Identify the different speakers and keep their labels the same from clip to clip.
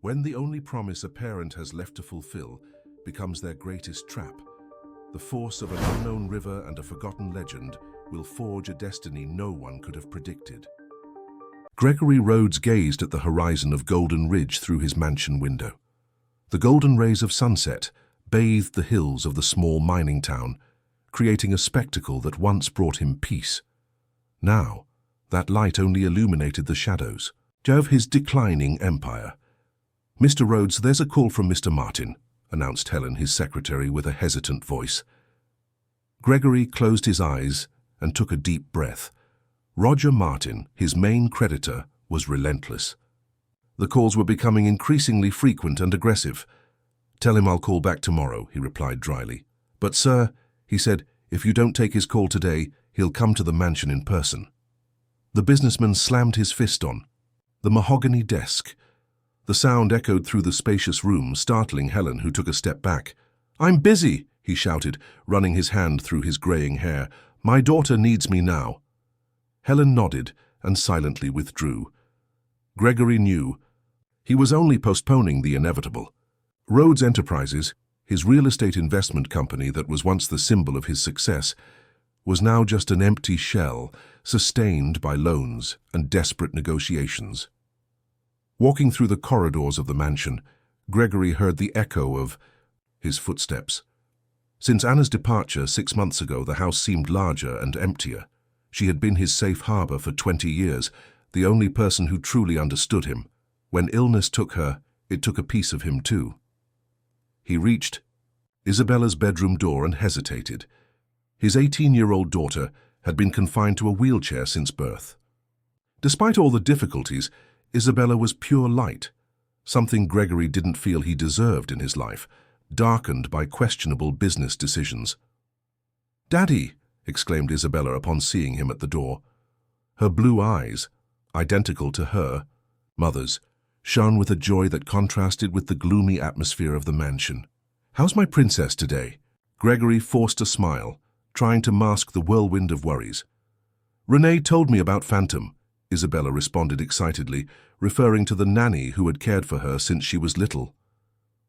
Speaker 1: When the only promise a parent has left to fulfill becomes their greatest trap, the force of an unknown river and a forgotten legend will forge a destiny no one could have predicted. Gregory Rhodes gazed at the horizon of Golden Ridge through his mansion window. The golden rays of sunset bathed the hills of the small mining town, creating a spectacle that once brought him peace. Now, that light only illuminated the shadows of his declining empire. "Mr. Rhodes, there's a call from Mr. Martin," announced Helen, his secretary, with a hesitant voice. Gregory closed his eyes and took a deep breath. Roger Martin, his main creditor, was relentless. The calls were becoming increasingly frequent and aggressive. "Tell him I'll call back tomorrow," he replied dryly. "But sir," he said, "if you don't take his call today, he'll come to the mansion in person." The businessman slammed his fist on the mahogany desk. The sound echoed through the spacious room, startling Helen, who took a step back. "I'm busy," he shouted, running his hand through his graying hair. "My daughter needs me now." Helen nodded and silently withdrew. Gregory knew he was only postponing the inevitable. Rhodes Enterprises, his real estate investment company that was once the symbol of his success, was now just an empty shell, sustained by loans and desperate negotiations. Walking through the corridors of the mansion, Gregory heard the echo of his footsteps. Since Anna's departure 6 months ago, the house seemed larger and emptier. She had been his safe harbor for 20 years, the only person who truly understood him. When illness took her, it took a piece of him too. He reached Isabella's bedroom door and hesitated. His 18-year-old daughter had been confined to a wheelchair since birth. Despite all the difficulties, Isabella was pure light, something Gregory didn't feel he deserved in his life, darkened by questionable business decisions. "Daddy!" exclaimed Isabella upon seeing him at the door. Her blue eyes, identical to her mother's, shone with a joy that contrasted with the gloomy atmosphere of the mansion. "How's my princess today?" Gregory forced a smile, trying to mask the whirlwind of worries. "Renee told me about Phantom," Isabella responded excitedly, referring to the nanny who had cared for her since she was little.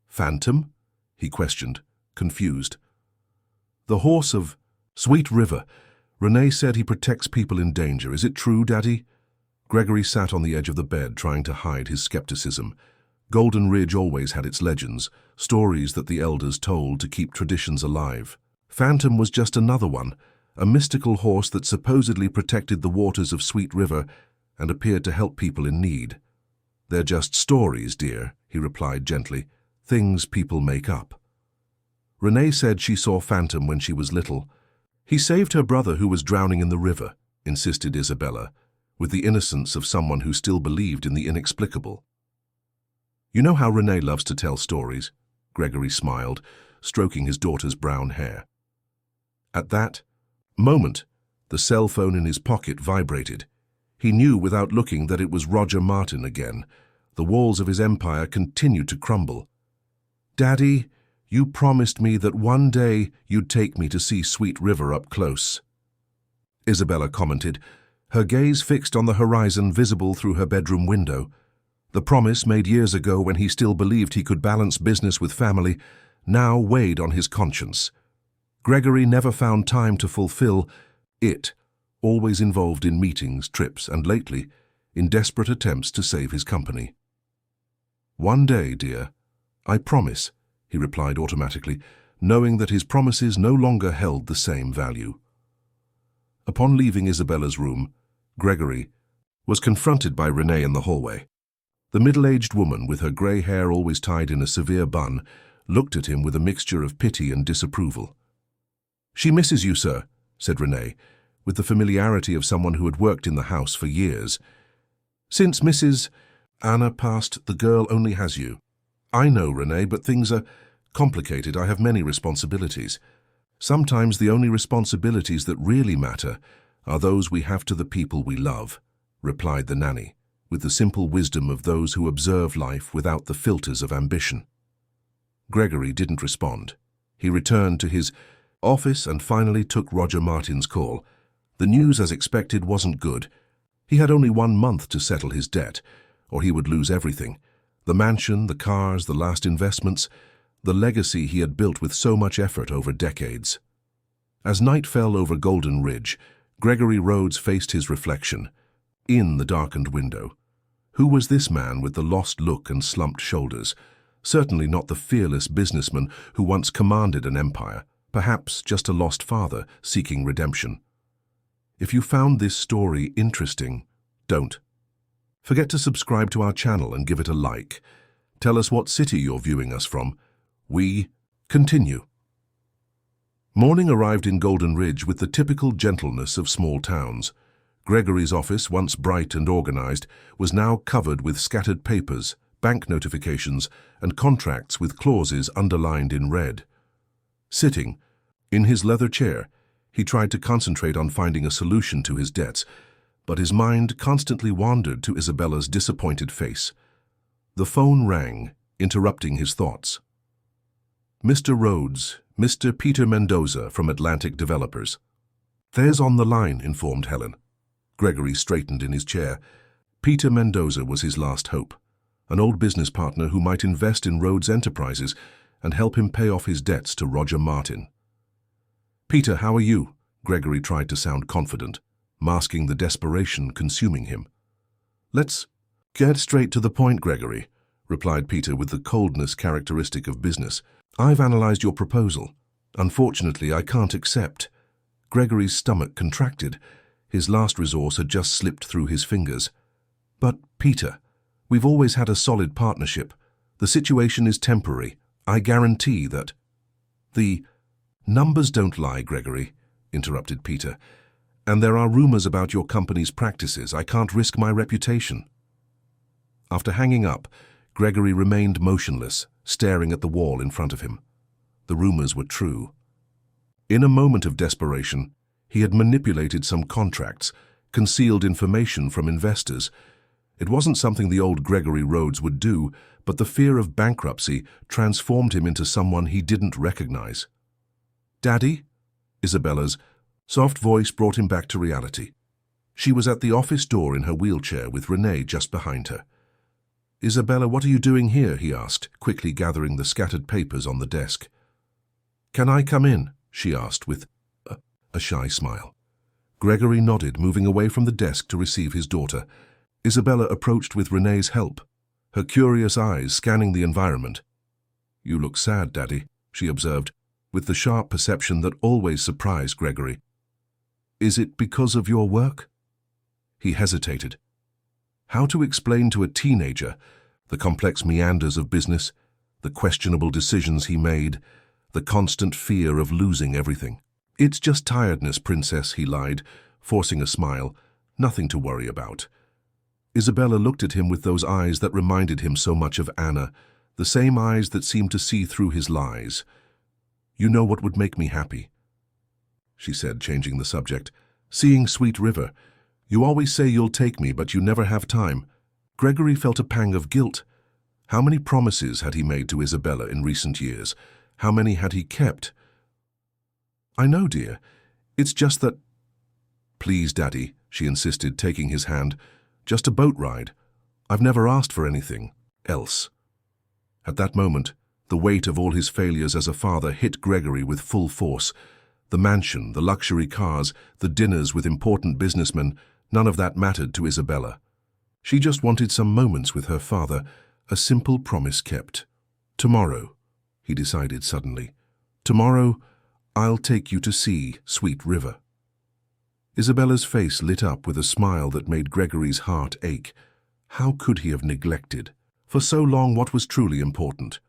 Speaker 1: "Phantom?" he questioned, confused. "The horse of Sweet River. Renee said he protects people in danger. Is it true, Daddy?" Gregory sat on the edge of the bed, trying to hide his skepticism. Golden Ridge always had its legends, stories that the elders told to keep traditions alive. Phantom was just another one, a mystical horse that supposedly protected the waters of Sweet River and appeared to help people in need. "They're just stories, dear," he replied gently, "things people make up." Renee said she saw Phantom when she was little. "He saved her brother who was drowning in the river," insisted Isabella, with the innocence of someone who still believed in the inexplicable. "You know how Renee loves to tell stories," Gregory smiled, stroking his daughter's brown hair. At that moment, the cell phone in his pocket vibrated. He knew without looking that it was Roger Martin again. The walls of his empire continued to crumble. "Daddy, you promised me that one day you'd take me to see Sweet River up close," Isabella commented, her gaze fixed on the horizon visible through her bedroom window. The promise made years ago when he still believed he could balance business with family now weighed on his conscience. Gregory never found time to fulfill it, always involved in meetings, trips, and lately, in desperate attempts to save his company. "One day, dear, I promise," he replied automatically, knowing that his promises no longer held the same value. Upon leaving Isabella's room, Gregory was confronted by Renee in the hallway. The middle-aged woman, with her grey hair always tied in a severe bun, looked at him with a mixture of pity and disapproval. "She misses you, sir," said Renee, with the familiarity of someone who had worked in the house for years. "Since Mrs. Anna passed, the girl only has you." "I know, Renee, but things are complicated. I have many responsibilities. Sometimes the only responsibilities that really matter are those we have to the people we love," replied the nanny, with the simple wisdom of those who observe life without the filters of ambition. Gregory didn't respond. He returned to his office and finally took Roger Martin's call. The news, as expected, wasn't good. He had only 1 month to settle his debt, or he would lose everything. The mansion, the cars, the last investments, the legacy he had built with so much effort over decades. As night fell over Golden Ridge, Gregory Rhodes faced his reflection, in the darkened window. Who was this man with the lost look and slumped shoulders? Certainly not the fearless businessman who once commanded an empire, perhaps just a lost father seeking redemption. If you found this story interesting, don't forget to subscribe to our channel and give it a like. Tell us what city you're viewing us from. We continue. Morning arrived in Golden Ridge with the typical gentleness of small towns. Gregory's office, once bright and organized, was now covered with scattered papers, bank notifications, and contracts with clauses underlined in red. Sitting in his leather chair, he tried to concentrate on finding a solution to his debts, but his mind constantly wandered to Isabella's disappointed face. The phone rang, interrupting his thoughts. Mr. Rhodes, Mr. Peter Mendoza from Atlantic Developers. There's on the line, informed Helen. Gregory straightened in his chair. Peter Mendoza was his last hope, an old business partner who might invest in Rhodes Enterprises and help him pay off his debts to Roger Martin. Peter, how are you? Gregory tried to sound confident, masking the desperation consuming him. Let's get straight to the point, Gregory, replied Peter with the coldness characteristic of business. I've analyzed your proposal. Unfortunately, I can't accept. Gregory's stomach contracted. His last resource had just slipped through his fingers. But, Peter, we've always had a solid partnership. The situation is temporary. I guarantee that. The numbers don't lie, Gregory, interrupted Peter. And there are rumors about your company's practices. I can't risk my reputation. After hanging up, Gregory remained motionless, staring at the wall in front of him. The rumors were true. In a moment of desperation, he had manipulated some contracts, concealed information from investors. It wasn't something the old Gregory Rhodes would do, but the fear of bankruptcy transformed him into someone he didn't recognize. Daddy? Isabella's soft voice brought him back to reality. She was at the office door in her wheelchair with Renee just behind her. Isabella, what are you doing here? He asked, quickly gathering the scattered papers on the desk. Can I come in? She asked with a shy smile. Gregory nodded, moving away from the desk to receive his daughter. Isabella approached with Renee's help, her curious eyes scanning the environment. You look sad, Daddy, she observed, with the sharp perception that always surprised Gregory. Is it because of your work? He hesitated. How to explain to a teenager the complex meanders of business, the questionable decisions he made, the constant fear of losing everything? It's just tiredness, Princess, he lied, forcing a smile. Nothing to worry about. Isabella looked at him with those eyes that reminded him so much of Anna, the same eyes that seemed to see through his lies. You know what would make me happy? She said, changing the subject. Seeing Sweet River. You always say you'll take me, but you never have time. Gregory felt a pang of guilt. How many promises had he made to Isabella in recent years? How many had he kept? I know, dear. It's just that... Please, Daddy, she insisted, taking his hand. Just a boat ride. I've never asked for anything else. At that moment, the weight of all his failures as a father hit Gregory with full force. The mansion, the luxury cars, the dinners with important businessmen, none of that mattered to Isabella. She just wanted some moments with her father, a simple promise kept. Tomorrow, he decided suddenly. Tomorrow, I'll take you to see Sweet River. Isabella's face lit up with a smile that made Gregory's heart ache. How could he have neglected for so long what was truly important?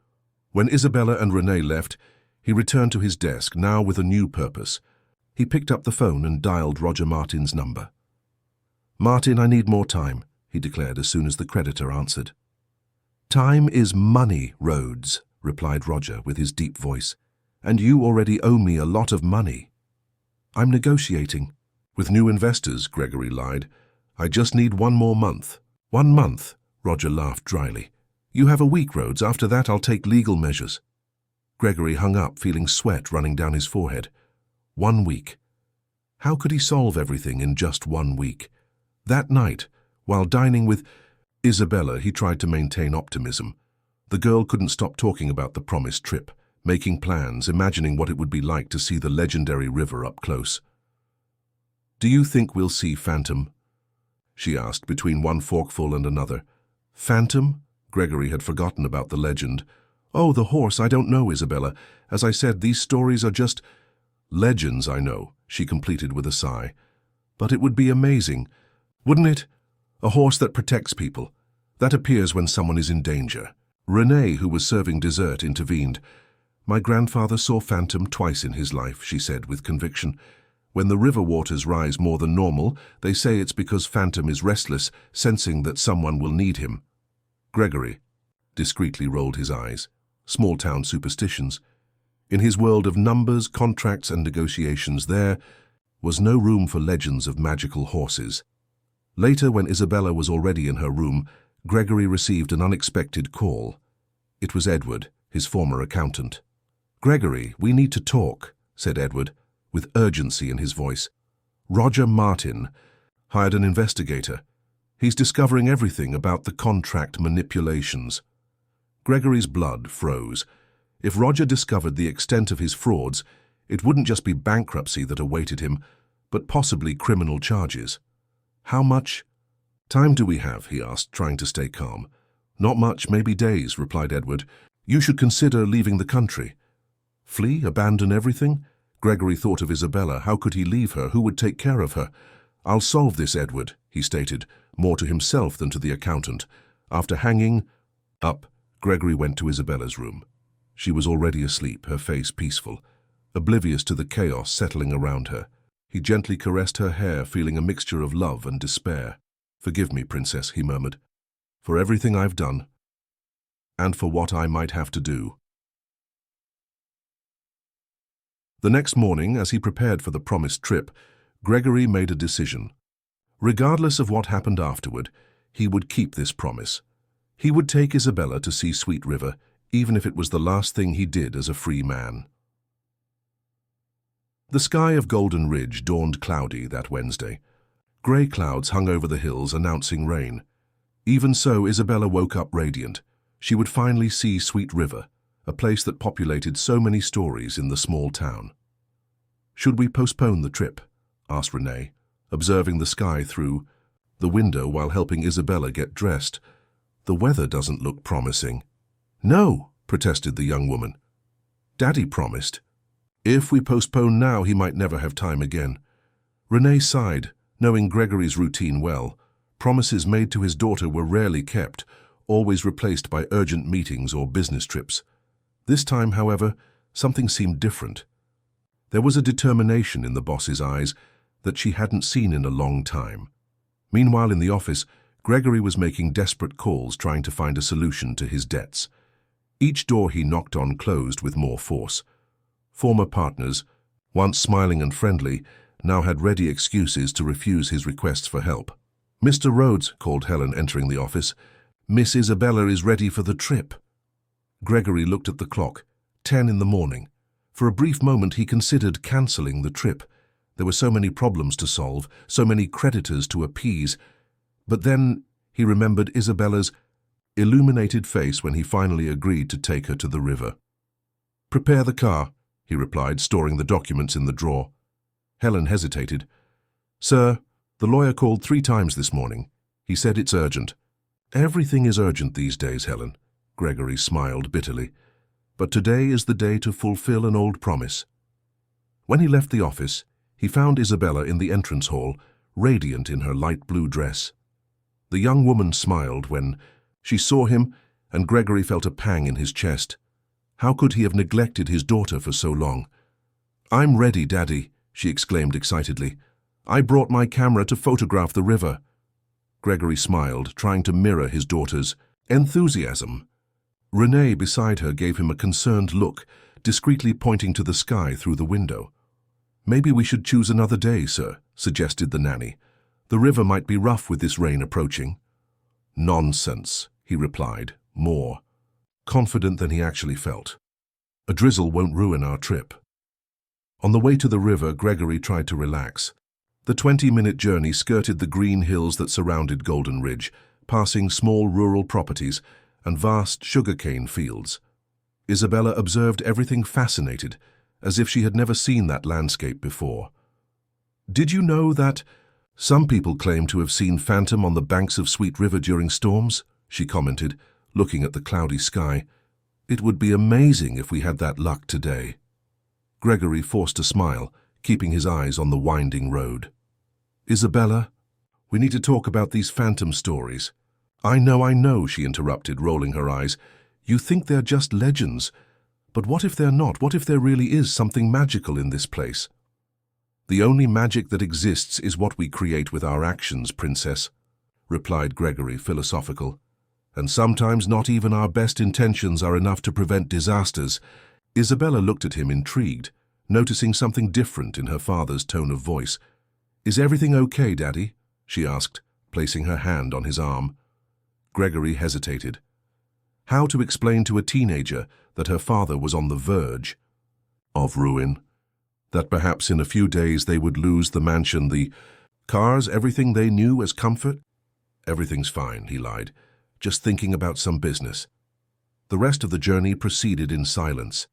Speaker 1: When Isabella and Renee left, he returned to his desk, now with a new purpose. He picked up the phone and dialed Roger Martin's number. Martin, I need more time, he declared as soon as the creditor answered. Time is money, Rhodes, replied Roger with his deep voice. And you already owe me a lot of money. I'm negotiating. With new investors, Gregory lied. I just need 1 more month. 1 month, Roger laughed dryly. You have a week, Rhodes. After that, I'll take legal measures. Gregory hung up, feeling sweat running down his forehead. 1 week. How could he solve everything in just 1 week? That night, while dining with... Isabella, he tried to maintain optimism. The girl couldn't stop talking about the promised trip, making plans, imagining what it would be like to see the legendary river up close. "Do you think we'll see Phantom?" she asked between one forkful and another. "Phantom?" Gregory had forgotten about the legend. "Oh, the horse, I don't know, Isabella. As I said, these stories are just—" "Legends, I know," she completed with a sigh. "But it would be amazing, wouldn't it? A horse that protects people, that appears when someone is in danger." Renee, who was serving dessert, intervened. "My grandfather saw Phantom twice in his life," she said with conviction. "When the river waters rise more than normal, they say it's because Phantom is restless, sensing that someone will need him." Gregory discreetly rolled his eyes. Small-town superstitions. In his world of numbers, contracts, and negotiations, there was no room for legends of magical horses. Later, when Isabella was already in her room, Gregory received an unexpected call. It was Edward, his former accountant. "Gregory, we need to talk," said Edward, with urgency in his voice. "Roger Martin hired an investigator. He's discovering everything about the contract manipulations." Gregory's blood froze. If Roger discovered the extent of his frauds, it wouldn't just be bankruptcy that awaited him, but possibly criminal charges. "How much time do we have?" he asked, trying to stay calm. "Not much, maybe days," replied Edward. "You should consider leaving the country." Flee? Abandon everything? Gregory thought of Isabella. How could he leave her? Who would take care of her? "I'll solve this, Edward," he stated, more to himself than to the accountant. After hanging up, Gregory went to Isabella's room. She was already asleep, her face peaceful, oblivious to the chaos settling around her. He gently caressed her hair, feeling a mixture of love and despair. "Forgive me, Princess," he murmured, "for everything I've done, and for what I might have to do." The next morning, as he prepared for the promised trip, Gregory made a decision. Regardless of what happened afterward, he would keep this promise. He would take Isabella to see Sweet River, even if it was the last thing he did as a free man. The sky of Golden Ridge dawned cloudy that Wednesday. Grey clouds hung over the hills, announcing rain. Even so, Isabella woke up radiant. She would finally see Sweet River, a place that populated so many stories in the small town. "Should we postpone the trip?" asked Renee, observing the sky through the window while helping Isabella get dressed. "The weather doesn't look promising." "No," protested the young woman. "Daddy promised. If we postpone now, he might never have time again." Renee sighed, knowing Gregory's routine well. Promises made to his daughter were rarely kept, always replaced by urgent meetings or business trips. This time, however, something seemed different. There was a determination in the boss's eyes that she hadn't seen in a long time. Meanwhile, in the office, Gregory was making desperate calls, trying to find a solution to his debts. Each door he knocked on closed with more force. Former partners, once smiling and friendly, now had ready excuses to refuse his requests for help. "Mr. Rhodes," called Helen, entering the office, "Miss Isabella is ready for the trip." Gregory looked at the clock. 10 in the morning. For a brief moment he considered cancelling the trip. There were so many problems to solve, so many creditors to appease. But then he remembered Isabella's illuminated face when he finally agreed to take her to the river. "Prepare the car," he replied, storing the documents in the drawer. Helen hesitated. "Sir, the lawyer called 3 times this morning. He said it's urgent." "Everything is urgent these days, Helen." Gregory smiled bitterly. "But today is the day to fulfill an old promise." When he left the office, he found Isabella in the entrance hall, radiant in her light blue dress. The young woman smiled when she saw him, and Gregory felt a pang in his chest. How could he have neglected his daughter for so long? "I'm ready, Daddy," she exclaimed excitedly. "I brought my camera to photograph the river." Gregory smiled, trying to mirror his daughter's enthusiasm. Renee beside her gave him a concerned look, discreetly pointing to the sky through the window. "Maybe we should choose another day, sir," suggested the nanny. "The river might be rough with this rain approaching." "Nonsense," he replied, more confident than he actually felt. "A drizzle won't ruin our trip." On the way to the river, Gregory tried to relax. The 20-minute journey skirted the green hills that surrounded Golden Ridge, passing small rural properties and vast sugarcane fields. Isabella observed everything fascinated, as if she had never seen that landscape before. "Did you know that some people claim to have seen Phantom on the banks of Sweet River during storms?" she commented, looking at the cloudy sky. "It would be amazing if we had that luck today." Gregory forced a smile, keeping his eyes on the winding road. "Isabella, we need to talk about these phantom stories." I know, she interrupted, rolling her eyes. "You think they're just legends, but what if they're not? What if there really is something magical in this place?" "The only magic that exists is what we create with our actions, Princess," replied Gregory, philosophical. "And sometimes not even our best intentions are enough to prevent disasters." Isabella looked at him intrigued, noticing something different in her father's tone of voice. "Is everything okay, Daddy?" she asked, placing her hand on his arm. Gregory hesitated. How to explain to a teenager that her father was on the verge of ruin? That perhaps in a few days they would lose the mansion, the cars, everything they knew as comfort? "Everything's fine," he lied, "just thinking about some business." The rest of the journey proceeded in silence.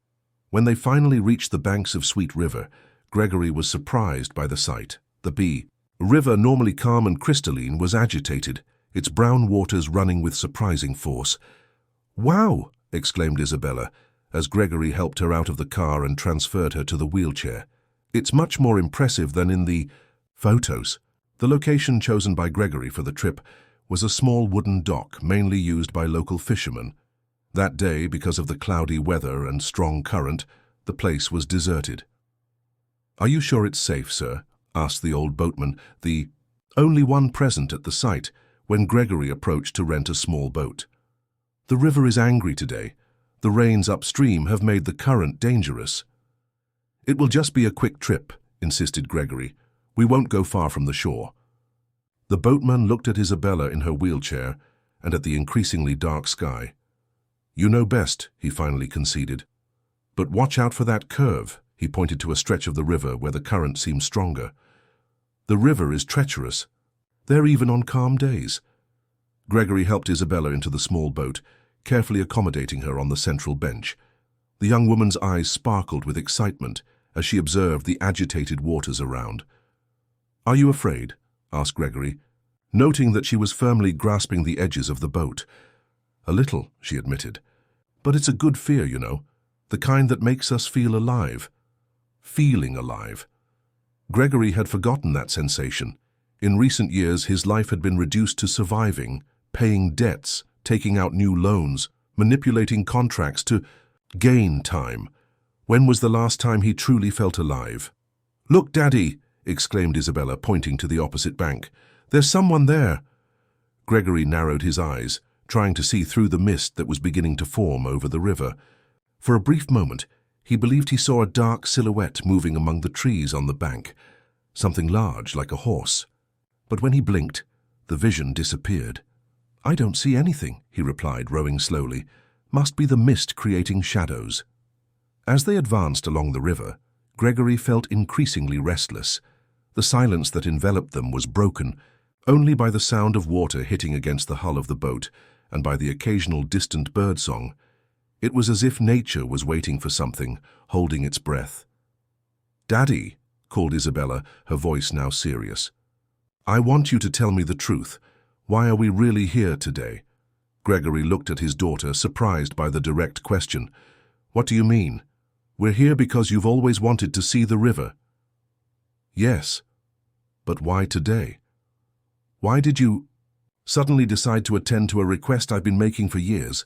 Speaker 1: When they finally reached the banks of Sweet River, Gregory was surprised by the sight. The river, normally calm and crystalline, was agitated, its brown waters running with surprising force. "Wow!" exclaimed Isabella, as Gregory helped her out of the car and transferred her to the wheelchair. "It's much more impressive than in the photos." The location chosen by Gregory for the trip was a small wooden dock mainly used by local fishermen. That day, because of the cloudy weather and strong current, the place was deserted. "Are you sure it's safe, sir?" asked the old boatman, the only one present at the site, when Gregory approached to rent a small boat. "The river is angry today. The rains upstream have made the current dangerous." "It will just be a quick trip," insisted Gregory. "We won't go far from the shore." The boatman looked at Isabella in her wheelchair and at the increasingly dark sky. "You know best," he finally conceded. "But watch out for that curve," he pointed to a stretch of the river where the current seemed stronger. "The river is treacherous. There even on calm days." Gregory helped Isabella into the small boat, carefully accommodating her on the central bench. The young woman's eyes sparkled with excitement as she observed the agitated waters around. "Are you afraid?" asked Gregory, noting that she was firmly grasping the edges of the boat. "A little," she admitted. "But it's a good fear, you know, the kind that makes us feel alive." Feeling alive. Gregory had forgotten that sensation. In recent years, his life had been reduced to surviving, paying debts, taking out new loans, manipulating contracts to gain time. When was the last time he truly felt alive? "Look, Daddy!" exclaimed Isabella, pointing to the opposite bank. "There's someone there." Gregory narrowed his eyes, trying to see through the mist that was beginning to form over the river. For a brief moment, he believed he saw a dark silhouette moving among the trees on the bank, something large like a horse. But when he blinked, the vision disappeared. "I don't see anything," he replied, rowing slowly. "Must be the mist creating shadows." As they advanced along the river, Gregory felt increasingly restless. The silence that enveloped them was broken only by the sound of water hitting against the hull of the boat and by the occasional distant birdsong. It was as if nature was waiting for something, holding its breath. "Daddy," called Isabella, her voice now serious. "I want you to tell me the truth. Why are we really here today?" Gregory looked at his daughter, surprised by the direct question. "What do you mean?" "We're here because you've always wanted to see the river." "Yes, but why today? Why did you suddenly decide to attend to a request I've been making for years?"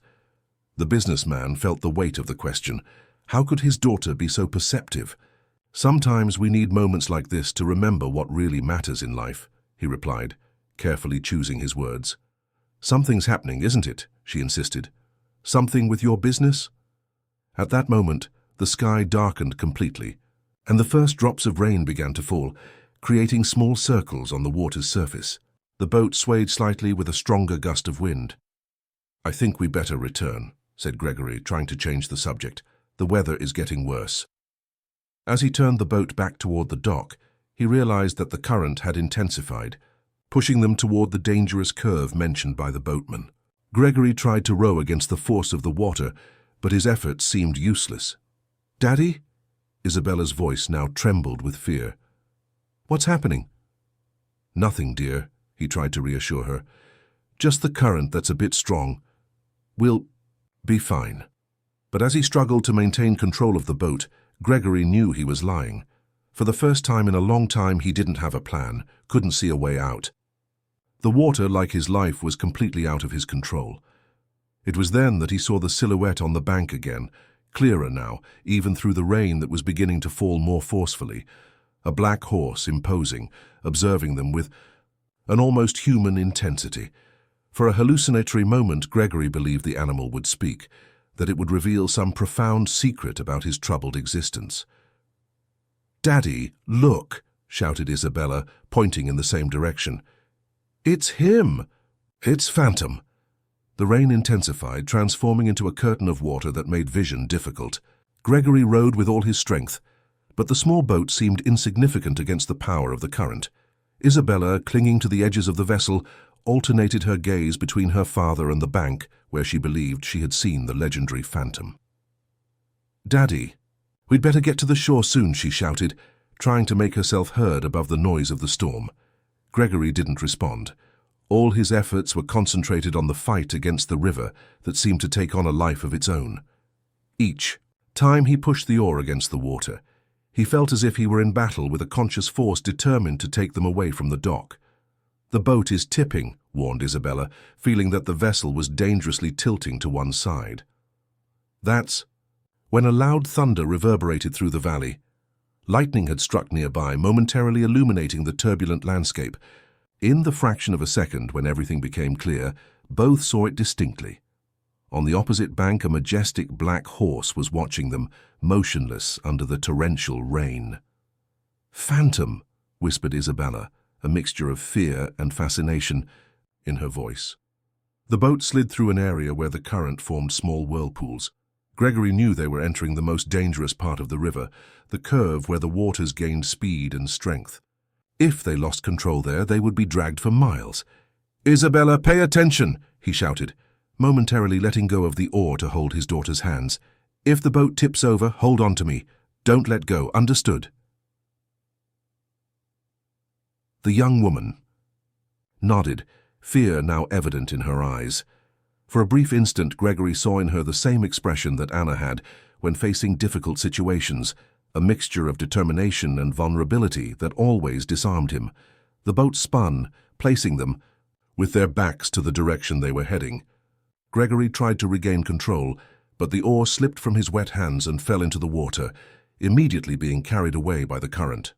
Speaker 1: The businessman felt the weight of the question. How could his daughter be so perceptive? "Sometimes we need moments like this to remember what really matters in life," he replied, carefully choosing his words. "Something's happening, isn't it?" she insisted. "Something with your business?" At that moment, the sky darkened completely, and the first drops of rain began to fall, creating small circles on the water's surface. The boat swayed slightly with a stronger gust of wind. "I think we better return," said Gregory, trying to change the subject. "The weather is getting worse." As he turned the boat back toward the dock, he realized that the current had intensified. pushing them toward the dangerous curve mentioned by the boatman. Gregory tried to row against the force of the water, but his efforts seemed useless. "Daddy?" Isabella's voice now trembled with fear. "What's happening?" "Nothing, dear," he tried to reassure her. "Just the current that's a bit strong. We'll be fine." But as he struggled to maintain control of the boat, Gregory knew he was lying. For the first time in a long time, he didn't have a plan, couldn't see a way out. The water, like his life, was completely out of his control. It was then that he saw the silhouette on the bank again, clearer now, even through the rain that was beginning to fall more forcefully. A black horse, imposing, observing them with an almost human intensity. For a hallucinatory moment, Gregory believed the animal would speak, that it would reveal some profound secret about his troubled existence. "Daddy, look!" shouted Isabella, pointing in the same direction. "It's him! It's Phantom!" The rain intensified, transforming into a curtain of water that made vision difficult. Gregory rowed with all his strength, but the small boat seemed insignificant against the power of the current. Isabella, clinging to the edges of the vessel, alternated her gaze between her father and the bank, where she believed she had seen the legendary Phantom. "Daddy, we'd better get to the shore soon," she shouted, trying to make herself heard above the noise of the storm. Gregory didn't respond. All his efforts were concentrated on the fight against the river that seemed to take on a life of its own. Each time he pushed the oar against the water, he felt as if he were in battle with a conscious force determined to take them away from the dock. "The boat is tipping," warned Isabella, feeling that the vessel was dangerously tilting to one side. That's when a loud thunder reverberated through the valley. Lightning had struck nearby, momentarily illuminating the turbulent landscape. In the fraction of a second, when everything became clear, both saw it distinctly. On the opposite bank, a majestic black horse was watching them, motionless under the torrential rain. "Phantom," whispered Isabella, a mixture of fear and fascination in her voice. The boat slid through an area where the current formed small whirlpools. Gregory knew they were entering the most dangerous part of the river, the curve where the waters gained speed and strength. If they lost control there, they would be dragged for miles. "Isabella, pay attention!" he shouted, momentarily letting go of the oar to hold his daughter's hands. "If the boat tips over, hold on to me. Don't let go, understood?" The young woman nodded, fear now evident in her eyes. For a brief instant, Gregory saw in her the same expression that Anna had when facing difficult situations, a mixture of determination and vulnerability that always disarmed him. The boat spun, placing them with their backs to the direction they were heading. Gregory tried to regain control, but the oar slipped from his wet hands and fell into the water, immediately being carried away by the current.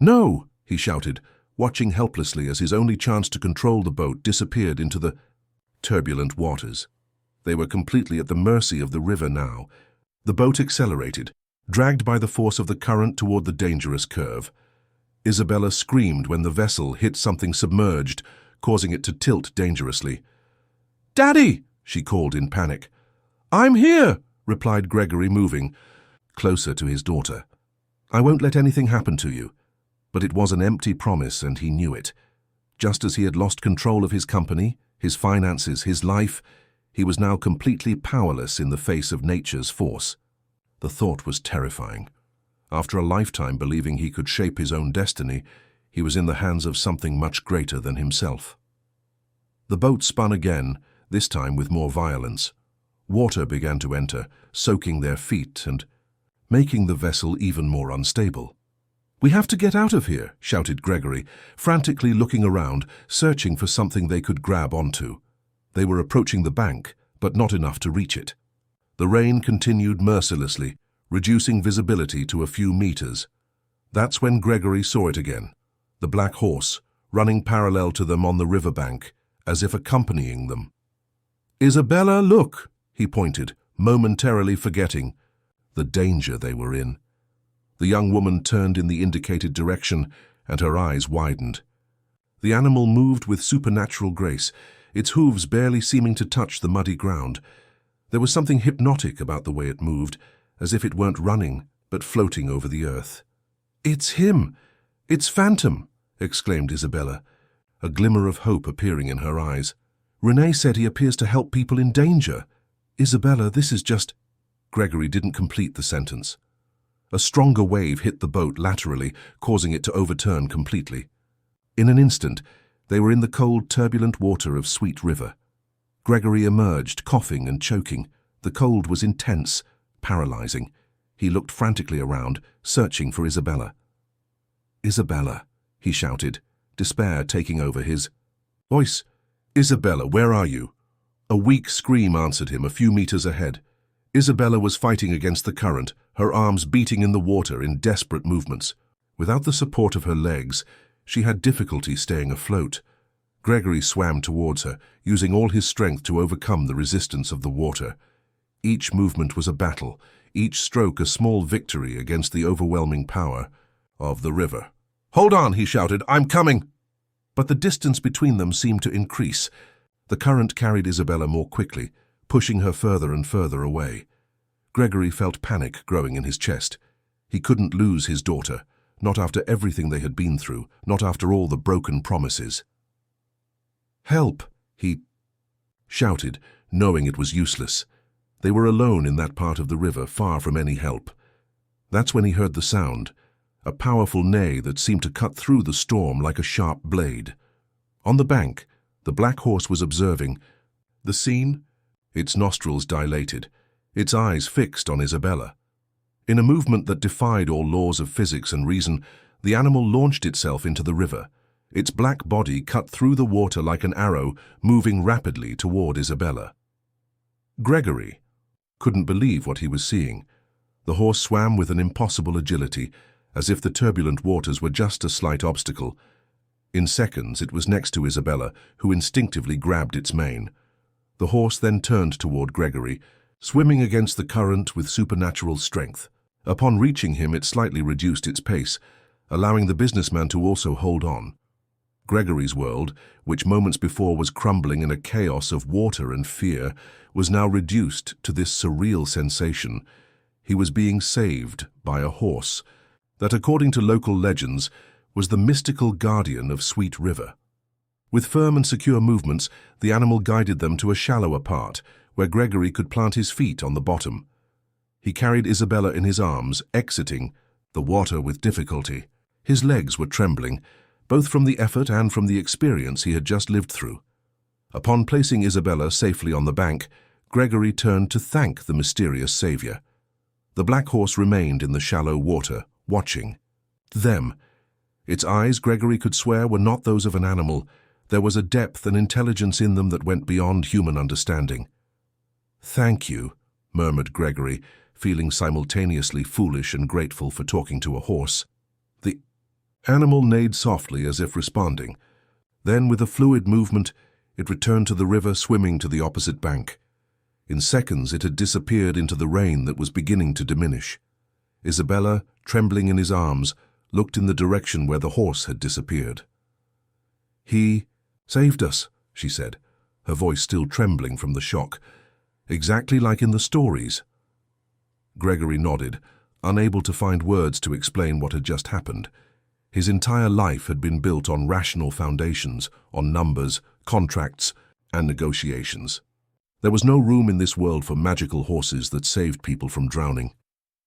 Speaker 1: "No!" he shouted, watching helplessly as his only chance to control the boat disappeared into the turbulent waters. They were completely at the mercy of the river now. The boat accelerated, dragged by the force of the current toward the dangerous curve. Isabella screamed when the vessel hit something submerged, causing it to tilt dangerously. "Daddy!" she called in panic. "I'm here!" replied Gregory, moving closer to his daughter. "I won't let anything happen to you." But it was an empty promise, and he knew it. Just as he had lost control of his company, his finances, his life, he was now completely powerless in the face of nature's force. The thought was terrifying. After a lifetime believing he could shape his own destiny, he was in the hands of something much greater than himself. The boat spun again, this time with more violence. Water began to enter, soaking their feet and making the vessel even more unstable. "We have to get out of here," shouted Gregory, frantically looking around, searching for something they could grab onto. They were approaching the bank, but not enough to reach it. The rain continued mercilessly, reducing visibility to a few meters. That's when Gregory saw it again, the black horse, running parallel to them on the riverbank, as if accompanying them. "Isabella, look!" he pointed, momentarily forgetting the danger they were in. The young woman turned in the indicated direction, and her eyes widened. The animal moved with supernatural grace, its hooves barely seeming to touch the muddy ground. There was something hypnotic about the way it moved, as if it weren't running, but floating over the earth. "It's him! It's Phantom!" exclaimed Isabella. a glimmer of hope appearing in her eyes. "Renee said he appears to help people in danger. Isabella, this is just—" Gregory didn't complete the sentence. A stronger wave hit the boat laterally, causing it to overturn completely. In an instant, they were in the cold, turbulent water of Sweet River. Gregory emerged, coughing and choking. The cold was intense, paralyzing. He looked frantically around, searching for Isabella. "Isabella," he shouted, despair taking over his voice. "Isabella, where are you?" A weak scream answered him a few meters ahead. Isabella was fighting against the current, her arms beating in the water in desperate movements. Without the support of her legs, she had difficulty staying afloat. Gregory swam towards her, using all his strength to overcome the resistance of the water. Each movement was a battle, each stroke a small victory against the overwhelming power of the river. "Hold on," he shouted, "I'm coming!" But the distance between them seemed to increase. The current carried Isabella more quickly, pushing her further and further away. Gregory felt panic growing in his chest. He couldn't lose his daughter, not after everything they had been through, not after all the broken promises. "Help!" he shouted, knowing it was useless. They were alone in that part of the river, far from any help. That's when he heard the sound, a powerful neigh that seemed to cut through the storm like a sharp blade. On the bank, the black horse was observing the scene, its nostrils dilated, its eyes fixed on Isabella. In a movement that defied all laws of physics and reason, the animal launched itself into the river. Its black body cut through the water like an arrow, moving rapidly toward Isabella. Gregory couldn't believe what he was seeing. The horse swam with an impossible agility, as if the turbulent waters were just a slight obstacle. In seconds, it was next to Isabella, who instinctively grabbed its mane. The horse then turned toward Gregory, swimming against the current with supernatural strength. Upon reaching him, it slightly reduced its pace, allowing the businessman to also hold on. Gregory's world, which moments before was crumbling in a chaos of water and fear, was now reduced to this surreal sensation. He was being saved by a horse that, according to local legends, was the mystical guardian of Sweet River. With firm and secure movements, the animal guided them to a shallower part, where Gregory could plant his feet on the bottom. He carried Isabella in his arms, exiting the water with difficulty. His legs were trembling, both from the effort and from the experience he had just lived through. Upon placing Isabella safely on the bank, Gregory turned to thank the mysterious savior. The black horse remained in the shallow water, watching them. Its eyes, Gregory could swear, were not those of an animal. There was a depth and intelligence in them that went beyond human understanding. "Thank you," murmured Gregory, feeling simultaneously foolish and grateful for talking to a horse. The animal neighed softly as if responding. Then, with a fluid movement, it returned to the river, swimming to the opposite bank. In seconds, it had disappeared into the rain that was beginning to diminish. Isabella, trembling in his arms, looked in the direction where the horse had disappeared. "He saved us," she said, her voice still trembling from the shock. "Exactly like in the stories." Gregory nodded, unable to find words to explain what had just happened. His entire life had been built on rational foundations, on numbers, contracts, and negotiations. There was no room in this world for magical horses that saved people from drowning.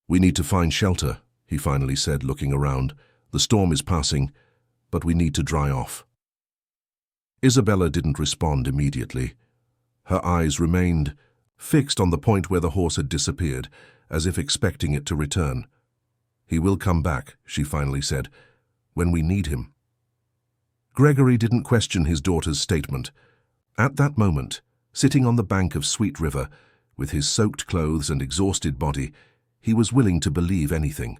Speaker 1: "We need to find shelter," he finally said, looking around. "The storm is passing, but we need to dry off." Isabella didn't respond immediately. Her eyes remained fixed on the point where the horse had disappeared, as if expecting it to return. "He will come back," she finally said, "when we need him." Gregory didn't question his daughter's statement. At that moment, sitting on the bank of Sweet River, with his soaked clothes and exhausted body, he was willing to believe anything.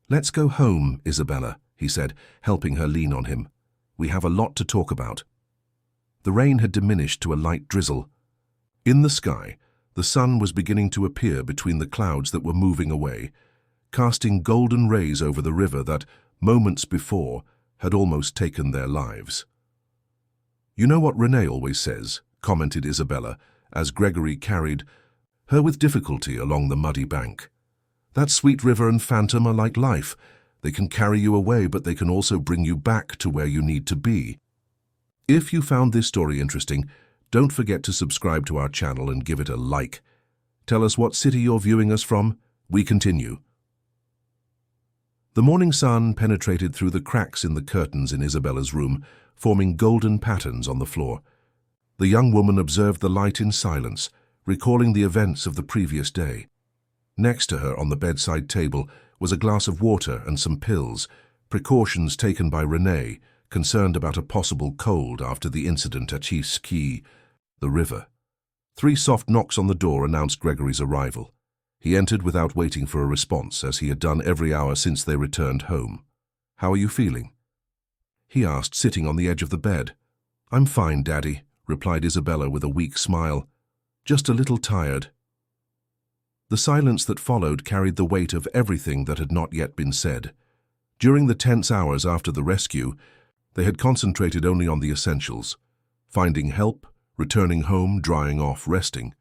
Speaker 1: "Let's go home, Isabella," he said, helping her lean on him. "We have a lot to talk about." The rain had diminished to a light drizzle. In the sky, the sun was beginning to appear between the clouds that were moving away, casting golden rays over the river that, moments before, had almost taken their lives. "You know what Renee always says," commented Isabella, as Gregory carried her with difficulty along the muddy bank. "That Sweet River and Phantom are like life. They can carry you away, but they can also bring you back to where you need to be." If you found this story interesting, don't forget to subscribe to our channel and give it a like. Tell us what city you're viewing us from. We continue. The morning sun penetrated through the cracks in the curtains in Isabella's room, forming golden patterns on the floor. The young woman observed the light in silence, recalling the events of the previous day. Next to her on the bedside table was a glass of water and some pills, precautions taken by Renee, concerned about a possible cold after the incident at Ski, the river. 3 soft knocks on the door announced Gregory's arrival. He entered without waiting for a response, as he had done every hour since they returned home. "How are you feeling?" he asked, sitting on the edge of the bed. "I'm fine, Daddy," replied Isabella with a weak smile. "Just a little tired." The silence that followed carried the weight of everything that had not yet been said. During the tense hours after the rescue, they had concentrated only on the essentials: finding help, returning home, drying off, resting.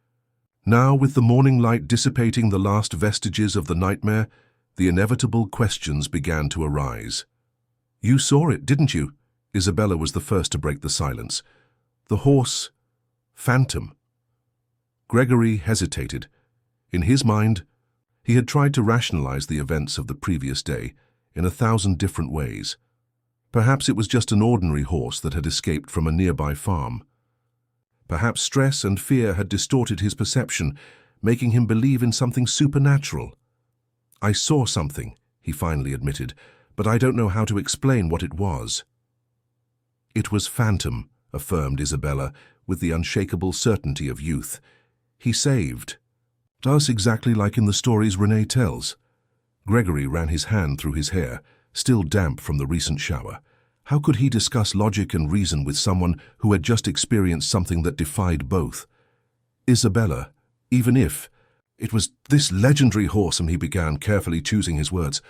Speaker 1: Now, with the morning light dissipating the last vestiges of the nightmare, the inevitable questions began to arise. "You saw it, didn't you?" Isabella was the first to break the silence. "The horse, Phantom." Gregory hesitated. In his mind, he had tried to rationalize the events of the previous day in 1,000 different ways. Perhaps it was just an ordinary horse that had escaped from a nearby farm. Perhaps stress and fear had distorted his perception, making him believe in something supernatural. "I saw something," he finally admitted, "but I don't know how to explain what it was." "It was Phantom," affirmed Isabella, with the unshakable certainty of youth. "He saved us exactly like in the stories Renee tells." Gregory ran his hand through his hair, still damp from the recent shower. How could he discuss logic and reason with someone who had just experienced something that defied both? "Isabella, even if it was this legendary horse," he began, carefully choosing his words,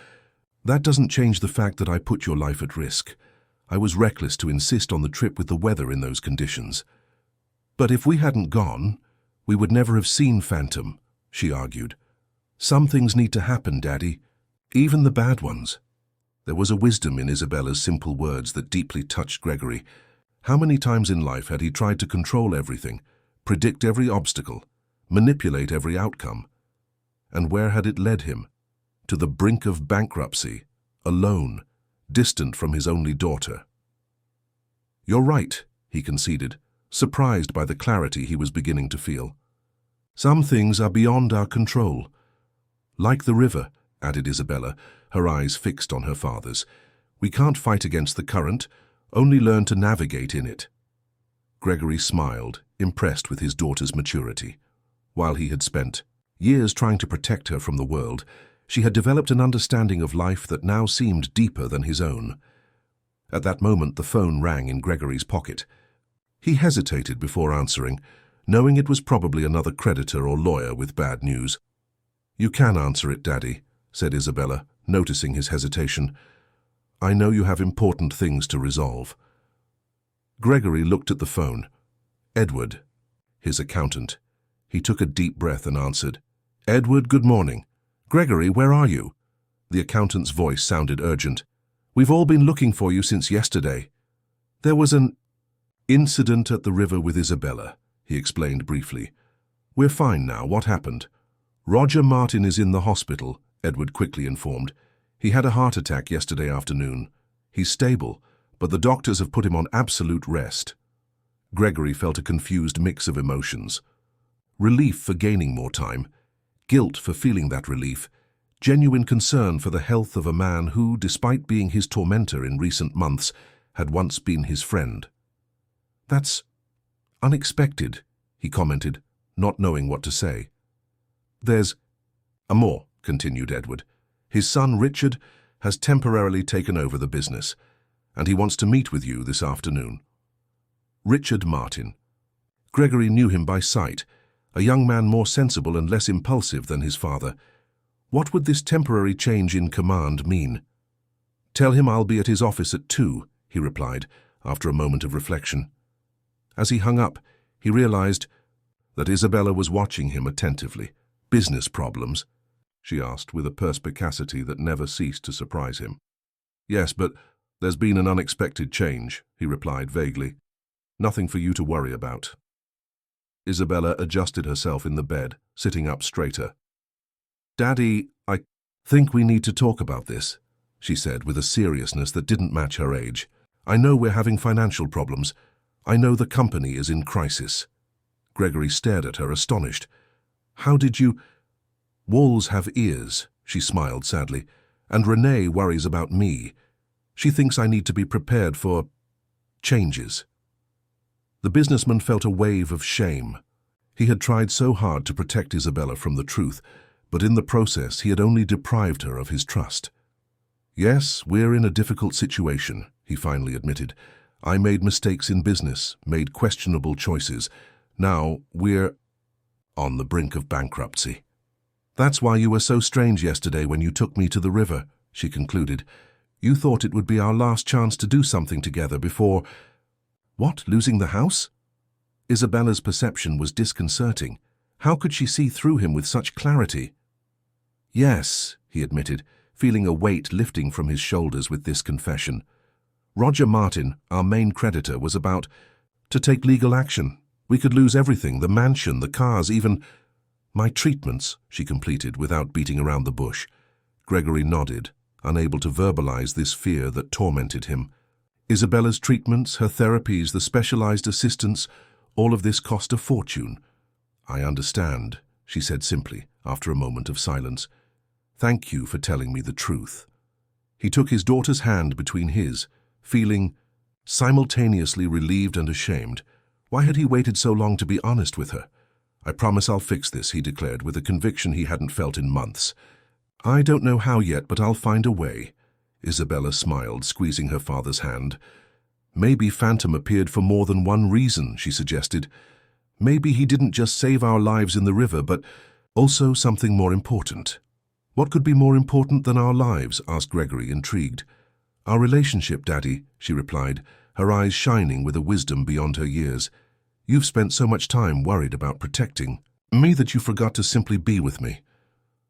Speaker 1: "that doesn't change the fact that I put your life at risk. I was reckless to insist on the trip with the weather in those conditions. But if we hadn't gone, we would never have seen Phantom," she argued. "Some things need to happen, Daddy, even the bad ones." There was a wisdom in Isabella's simple words that deeply touched Gregory. How many times in life had he tried to control everything, predict every obstacle, manipulate every outcome? And where had it led him? To the brink of bankruptcy, alone, distant from his only daughter. "You're right," he conceded, surprised by the clarity he was beginning to feel. "Some things are beyond our control." "Like the river," added Isabella, her eyes fixed on her father's. "We can't fight against the current, only learn to navigate in it." Gregory smiled, impressed with his daughter's maturity. While he had spent years trying to protect her from the world, she had developed an understanding of life that now seemed deeper than his own. At that moment, the phone rang in Gregory's pocket. He hesitated before answering, knowing it was probably another creditor or lawyer with bad news. "You can answer it, Daddy," said Isabella, noticing his hesitation. "I know you have important things to resolve." Gregory looked at the phone. "Edward," his accountant. He took a deep breath and answered. "Edward, good morning." "Gregory, where are you?" The accountant's voice sounded urgent. "We've all been looking for you since yesterday." "There was an incident at the river with Isabella," he explained briefly. "We're fine now. What happened?" "Roger Martin is in the hospital," Edward quickly informed. "He had a heart attack yesterday afternoon. He's stable, but the doctors have put him on absolute rest." Gregory felt a confused mix of emotions. Relief for gaining more time, guilt for feeling that relief, genuine concern for the health of a man who, despite being his tormentor in recent months, had once been his friend. "That's unexpected," he commented, not knowing what to say. "There's more," continued Edward. "His son, Richard, has temporarily taken over the business, and he wants to meet with you this afternoon." Richard Martin. Gregory knew him by sight, a young man more sensible and less impulsive than his father. What would this temporary change in command mean? "Tell him I'll be at his office at 2, he replied, after a moment of reflection. As he hung up, he realized that Isabella was watching him attentively. "Business problems?" she asked with a perspicacity that never ceased to surprise him. "Yes, but there's been an unexpected change," he replied vaguely. Nothing for you to worry about. Isabella adjusted herself in the bed, sitting up straighter. Daddy, I think we need to talk about this, she said with a seriousness that didn't match her age. I know we're having financial problems. I know the company is in crisis. Gregory stared at her, astonished. How did you... Walls have ears, she smiled sadly, and Renee worries about me. She thinks I need to be prepared for... changes. The businessman felt a wave of shame. He had tried so hard to protect Isabella from the truth, but in the process he had only deprived her of his trust. Yes, we're in a difficult situation, he finally admitted. I made mistakes in business, made questionable choices. Now we're on the brink of bankruptcy. That's why you were so strange yesterday when you took me to the river, she concluded. You thought it would be our last chance to do something together before... What, losing the house? Isabella's perception was disconcerting. How could she see through him with such clarity? Yes, he admitted, feeling a weight lifting from his shoulders with this confession. Roger Martin, our main creditor, was about to take legal action. We could lose everything, the mansion, the cars, even... My treatments, she completed without beating around the bush. Gregory nodded, unable to verbalize this fear that tormented him. Isabella's treatments, her therapies, the specialized assistance, all of this cost a fortune. I understand, she said simply, after a moment of silence. Thank you for telling me the truth. He took his daughter's hand between his, feeling simultaneously relieved and ashamed. Why had he waited so long to be honest with her? I promise I'll fix this, he declared with a conviction he hadn't felt in months. I don't know how yet, but I'll find a way. Isabella smiled, squeezing her father's hand. Maybe Phantom appeared for more than one reason, she suggested. Maybe he didn't just save our lives in the river, but also something more important. What could be more important than our lives? Asked Gregory, intrigued. Our relationship, Daddy, she replied, her eyes shining with a wisdom beyond her years. You've spent so much time worried about protecting me that you forgot to simply be with me.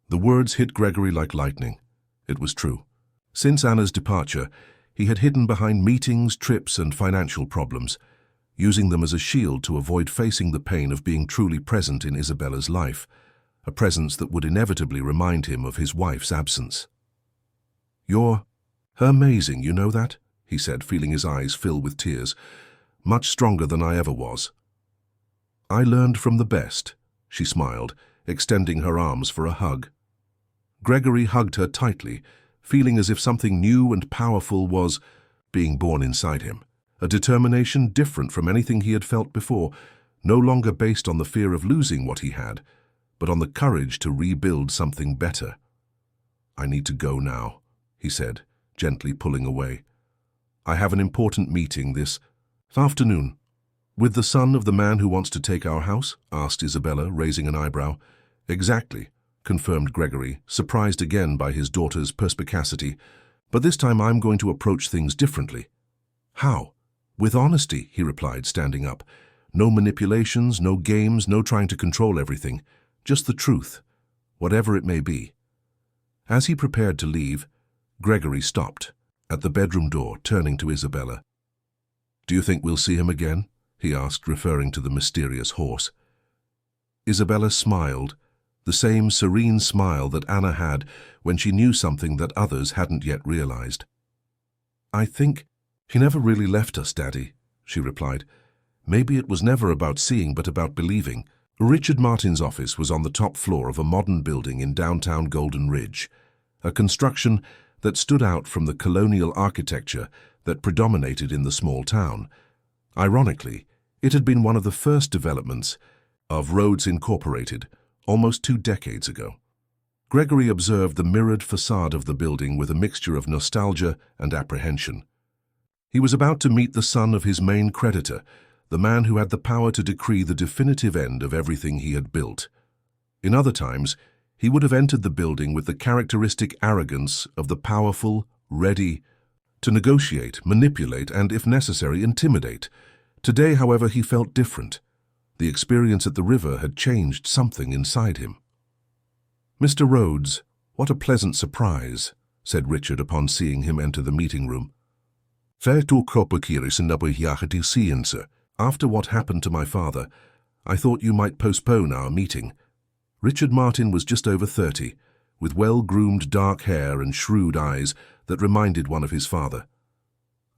Speaker 1: The words hit Gregory like lightning. It was true. Since Anna's departure, he had hidden behind meetings, trips, and financial problems, using them as a shield to avoid facing the pain of being truly present in Isabella's life, a presence that would inevitably remind him of his wife's absence. You're amazing, you know that? He said, feeling his eyes fill with tears. Much stronger than I ever was. I learned from the best, she smiled, extending her arms for a hug. Gregory hugged her tightly, feeling as if something new and powerful was being born inside him, a determination different from anything he had felt before, no longer based on the fear of losing what he had, but on the courage to rebuild something better. I need to go now, he said, gently pulling away. I have an important meeting this afternoon. With the son of the man who wants to take our house? Asked Isabella, raising an eyebrow. Exactly, confirmed Gregory, surprised again by his daughter's perspicacity. But this time I'm going to approach things differently. How? With honesty, he replied, standing up. No manipulations, no games, no trying to control everything. Just the truth, whatever it may be. As he prepared to leave, Gregory stopped, at the bedroom door, turning to Isabella. Do you think we'll see him again? He asked, referring to the mysterious horse. Isabella smiled, the same serene smile that Anna had when she knew something that others hadn't yet realized. I think he never really left us, Daddy, she replied. Maybe it was never about seeing but about believing. Richard Martin's office was on the top floor of a modern building in downtown Golden Ridge, a construction that stood out from the colonial architecture that predominated in the small town. Ironically, it had been one of the first developments of Roads Incorporated, almost 2 decades ago. Gregory observed the mirrored facade of the building with a mixture of nostalgia and apprehension. He was about to meet the son of his main creditor, the man who had the power to decree the definitive end of everything he had built. In other times, he would have entered the building with the characteristic arrogance of the powerful, ready to negotiate, manipulate, and, if necessary, intimidate. Today, however, he felt different. The experience at the river had changed something inside him. Mr. Rhodes, what a pleasant surprise, said Richard upon seeing him enter the meeting room. Vertu kroppelkiris en nabrihjage science. After what happened to my father, I thought you might postpone our meeting. Richard Martin was just over 30, with well-groomed dark hair and shrewd eyes that reminded one of his father.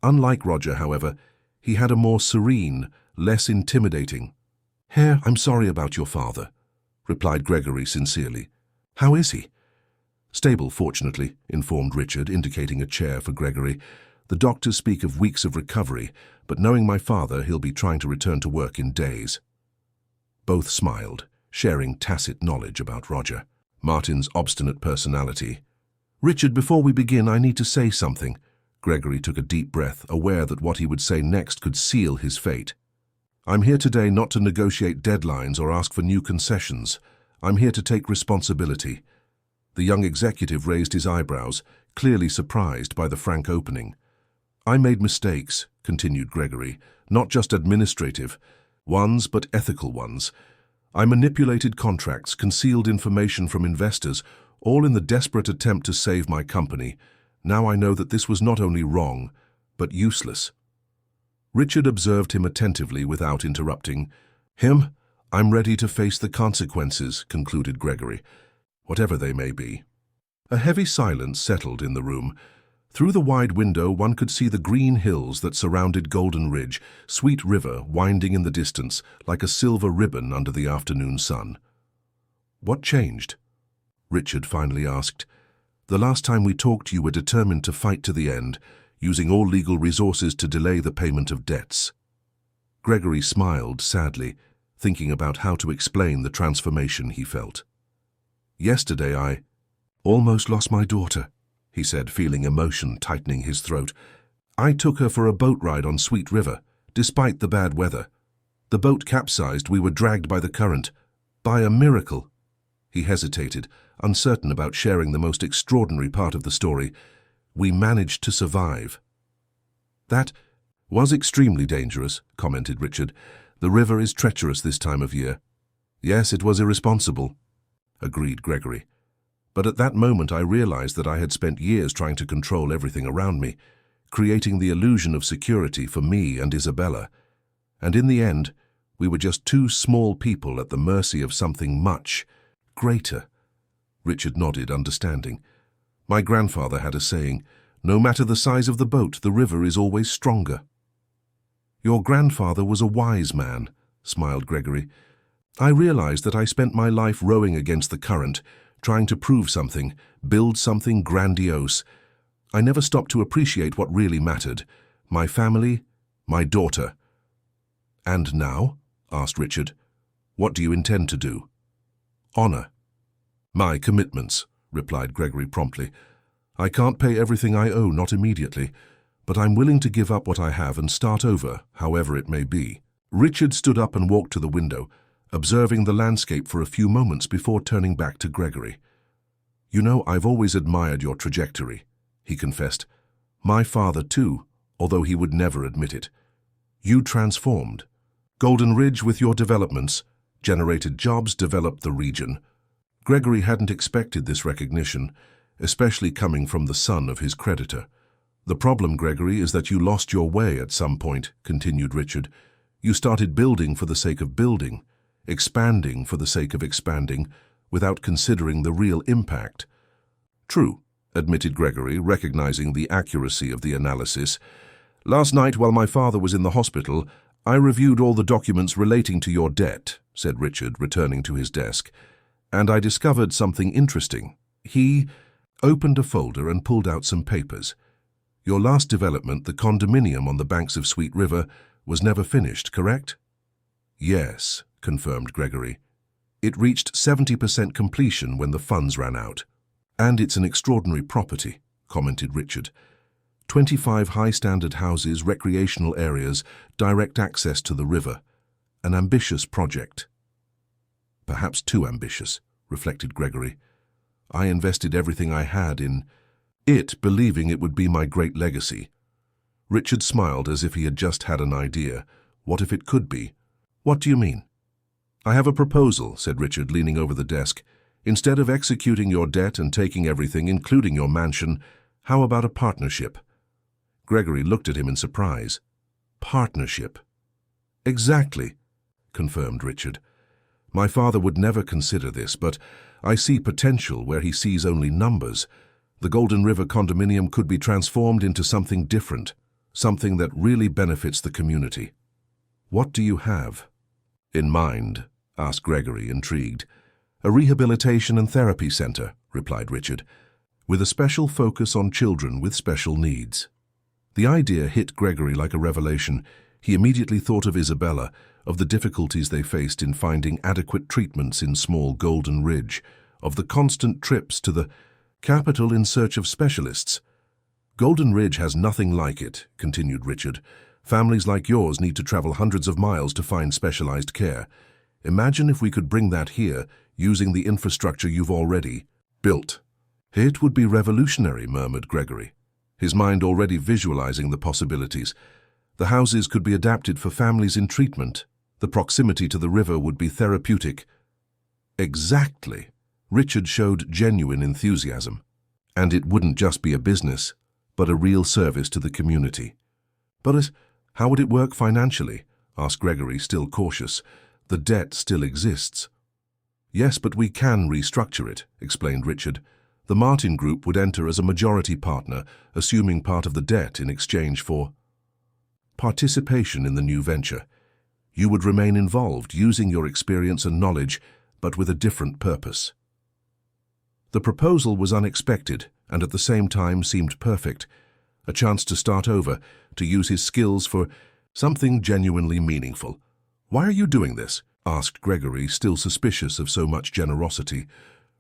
Speaker 1: Unlike Roger, however, he had a more serene, less intimidating. "Herr, I'm sorry about your father," replied Gregory sincerely. "How is he?" "Stable, fortunately," informed Richard, indicating a chair for Gregory. "The doctors speak of weeks of recovery, but knowing my father, he'll be trying to return to work in days." Both smiled, sharing tacit knowledge about Roger, Martin's obstinate personality. "Richard, before we begin, I need to say something." Gregory took a deep breath, aware that what he would say next could seal his fate. "I'm here today not to negotiate deadlines or ask for new concessions. I'm here to take responsibility." The young executive raised his eyebrows, clearly surprised by the frank opening. "I made mistakes," continued Gregory, "not just administrative ones, but ethical ones. I manipulated contracts, concealed information from investors, all in the desperate attempt to save my company. Now I know that this was not only wrong, but useless." Richard observed him attentively without interrupting. "I'm ready to face the consequences," concluded Gregory, "whatever they may be." A heavy silence settled in the room. Through the wide window one could see the green hills that surrounded Golden Ridge, Sweet River winding in the distance like a silver ribbon under the afternoon sun. "What changed?" Richard finally asked. "The last time we talked you were determined to fight to the end, using all legal resources to delay the payment of debts." Gregory smiled sadly, thinking about how to explain the transformation he felt. "Yesterday I almost lost my daughter," he said, feeling emotion tightening his throat. "I took her for a boat ride on Sweet River, despite the bad weather. The boat capsized, we were dragged by the current. By a miracle." He hesitated, uncertain about sharing the most extraordinary part of the story. "We managed to survive." "That was extremely dangerous," commented Richard. "The river is treacherous this time of year." "Yes, it was irresponsible," agreed Gregory. "But at that moment I realized that I had spent years trying to control everything around me, creating the illusion of security for me and Isabella. And in the end, we were just two small people at the mercy of something much greater." Richard nodded, understanding. "My grandfather had a saying, 'No matter the size of the boat, the river is always stronger.'" "Your grandfather was a wise man," smiled Gregory. "I realized that I spent my life rowing against the current, trying to prove something, build something grandiose. I never stopped to appreciate what really mattered: my family, my daughter." "And now?" asked Richard. "What do you intend to do?" "Honor my commitments," replied Gregory promptly. "I can't pay everything I owe, not immediately, but I'm willing to give up what I have and start over, however it may be." Richard stood up and walked to the window, observing the landscape for a few moments before turning back to Gregory. "You know, I've always admired your trajectory," he confessed. "My father too, although he would never admit it. You transformed. Golden Ridge, with your developments, generated jobs, developed the region." Gregory hadn't expected this recognition, especially coming from the son of his creditor. "The problem, Gregory, is that you lost your way at some point," continued Richard. "You started building for the sake of building, expanding for the sake of expanding, without considering the real impact." "True," admitted Gregory, recognizing the accuracy of the analysis. "Last night, while my father was in the hospital, I reviewed all the documents relating to your debt," said Richard, returning to his desk, "and I discovered something interesting." He opened a folder and pulled out some papers. "Your last development, the condominium on the banks of Sweet River, was never finished, correct?" "Yes," confirmed Gregory. "It reached 70% completion when the funds ran out." "And it's an extraordinary property," commented Richard. 25 high-standard houses, recreational areas, direct access to the river. An ambitious project." "Perhaps too ambitious," reflected Gregory. "I invested everything I had in it, believing it would be my great legacy." Richard smiled as if he had just had an idea. "What if it could be?" "What do you mean?" "I have a proposal," said Richard, leaning over the desk. "Instead of executing your debt and taking everything, including your mansion, how about a partnership?" Gregory looked at him in surprise. "Partnership?" Exactly, confirmed Richard. My father would never consider this, but I see potential where he sees only numbers. The Golden River condominium could be transformed into something different, something that really benefits the community. What do you have in mind? Asked Gregory, intrigued. A rehabilitation and therapy center, replied Richard, with a special focus on children with special needs. The idea hit Gregory like a revelation. He immediately thought of Isabella, of the difficulties they faced in finding adequate treatments in small Golden Ridge, of the constant trips to the capital in search of specialists. Golden Ridge has nothing like it, continued Richard. Families like yours need to travel hundreds of miles to find specialized care. Imagine if we could bring that here, using the infrastructure you've already built. It would be revolutionary, murmured Gregory, his mind already visualizing the possibilities. The houses could be adapted for families in treatment. The proximity to the river would be therapeutic. Exactly. Richard showed genuine enthusiasm. And it wouldn't just be a business, but a real service to the community. But how would it work financially? Asked Gregory, still cautious. The debt still exists. Yes, but we can restructure it, explained Richard. The Martin Group would enter as a majority partner, assuming part of the debt in exchange for participation in the new venture. You would remain involved, using your experience and knowledge, but with a different purpose. The proposal was unexpected and at the same time seemed perfect. A chance to start over, to use his skills for something genuinely meaningful. Why are you doing this? Asked Gregory, still suspicious of so much generosity.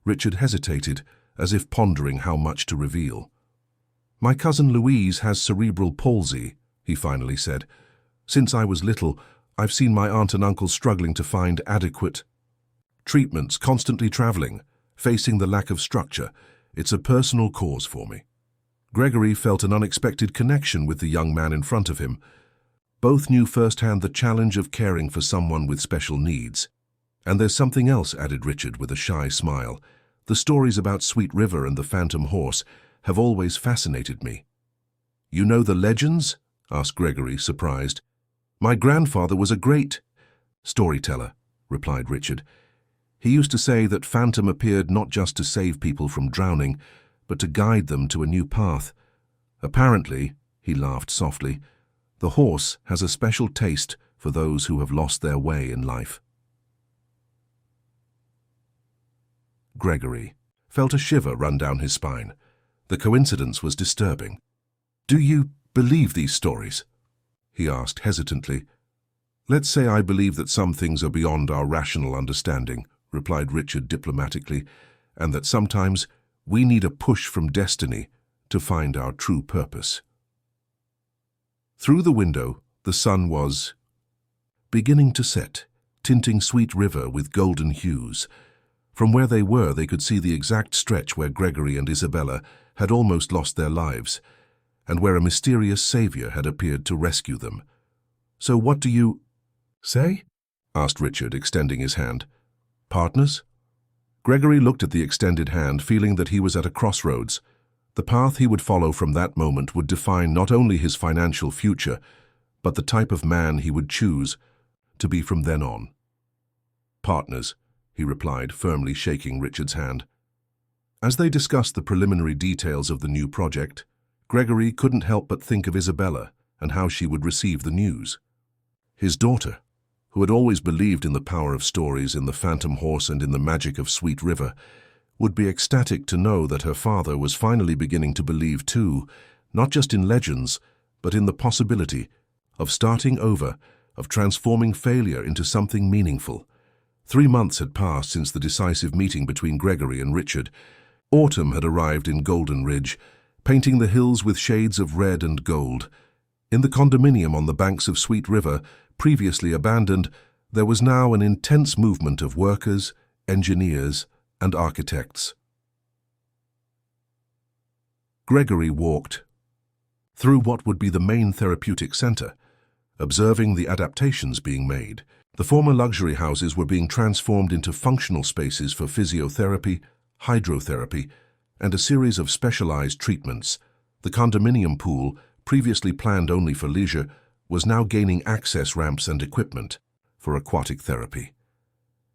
Speaker 1: Richard hesitated, as if pondering how much to reveal. My cousin Louise has cerebral palsy, he finally said. Since I was little, I've seen my aunt and uncle struggling to find adequate treatments, constantly traveling, facing the lack of structure. It's a personal cause for me. Gregory felt an unexpected connection with the young man in front of him. Both knew firsthand the challenge of caring for someone with special needs. And there's something else, added Richard with a shy smile. The stories about Sweet River and the Phantom Horse have always fascinated me. You know the legends? Asked Gregory, surprised. My grandfather was a great storyteller, replied Richard. He used to say that Phantom appeared not just to save people from drowning, but to guide them to a new path. Apparently, he laughed softly, the horse has a special taste for those who have lost their way in life. Gregory felt a shiver run down his spine. The coincidence was disturbing. Do you believe these stories? He asked hesitantly. Let's say I believe that some things are beyond our rational understanding, replied Richard diplomatically, and that sometimes we need a push from destiny to find our true purpose. Through the window, the sun was beginning to set, tinting Sweet River with golden hues. From where they were, they could see the exact stretch where Gregory and Isabella had almost lost their lives, and where a mysterious savior had appeared to rescue them. So what do you say? Asked Richard, extending his hand. Partners? Gregory looked at the extended hand, feeling that he was at a crossroads. The path he would follow from that moment would define not only his financial future, but the type of man he would choose to be from then on. Partners, he replied, firmly shaking Richard's hand. As they discussed the preliminary details of the new project, Gregory couldn't help but think of Isabella and how she would receive the news. His daughter, who had always believed in the power of stories, in the Phantom Horse and in the magic of Sweet River, would be ecstatic to know that her father was finally beginning to believe too, not just in legends, but in the possibility of starting over, of transforming failure into something meaningful. 3 months had passed since the decisive meeting between Gregory and Richard. Autumn had arrived in Golden Ridge, painting the hills with shades of red and gold. In the condominium on the banks of Sweet River, previously abandoned, there was now an intense movement of workers, engineers, and architects. Gregory walked through what would be the main therapeutic center, observing the adaptations being made. The former luxury houses were being transformed into functional spaces for physiotherapy, hydrotherapy, and a series of specialized treatments. The condominium pool, previously planned only for leisure, was now gaining access ramps and equipment for aquatic therapy.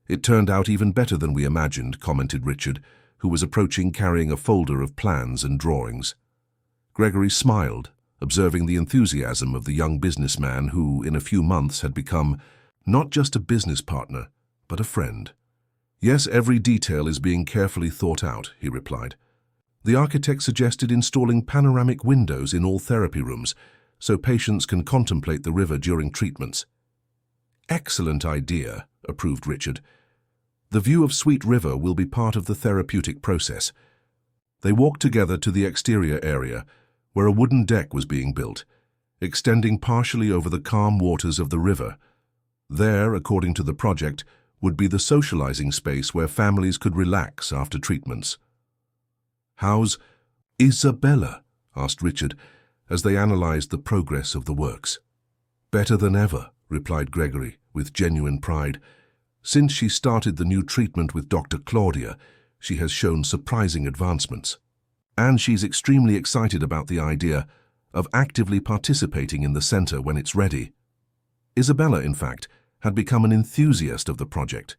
Speaker 1: "It turned out even better than we imagined," commented Richard, who was approaching carrying a folder of plans and drawings. Gregory smiled, observing the enthusiasm of the young businessman who, in a few months, had become not just a business partner, but a friend. "Yes, every detail is being carefully thought out," he replied. "The architect suggested installing panoramic windows in all therapy rooms, so patients can contemplate the river during treatments." "Excellent idea," approved Richard. "The view of Sweet River will be part of the therapeutic process." They walked together to the exterior area, where a wooden deck was being built, extending partially over the calm waters of the river. There, according to the project, would be the socializing space where families could relax after treatments. "How's Isabella?" asked Richard, as they analyzed the progress of the works. "Better than ever," replied Gregory, with genuine pride. "Since she started the new treatment with Dr. Claudia, she has shown surprising advancements. And she's extremely excited about the idea of actively participating in the center when it's ready." Isabella, in fact, had become an enthusiast of the project.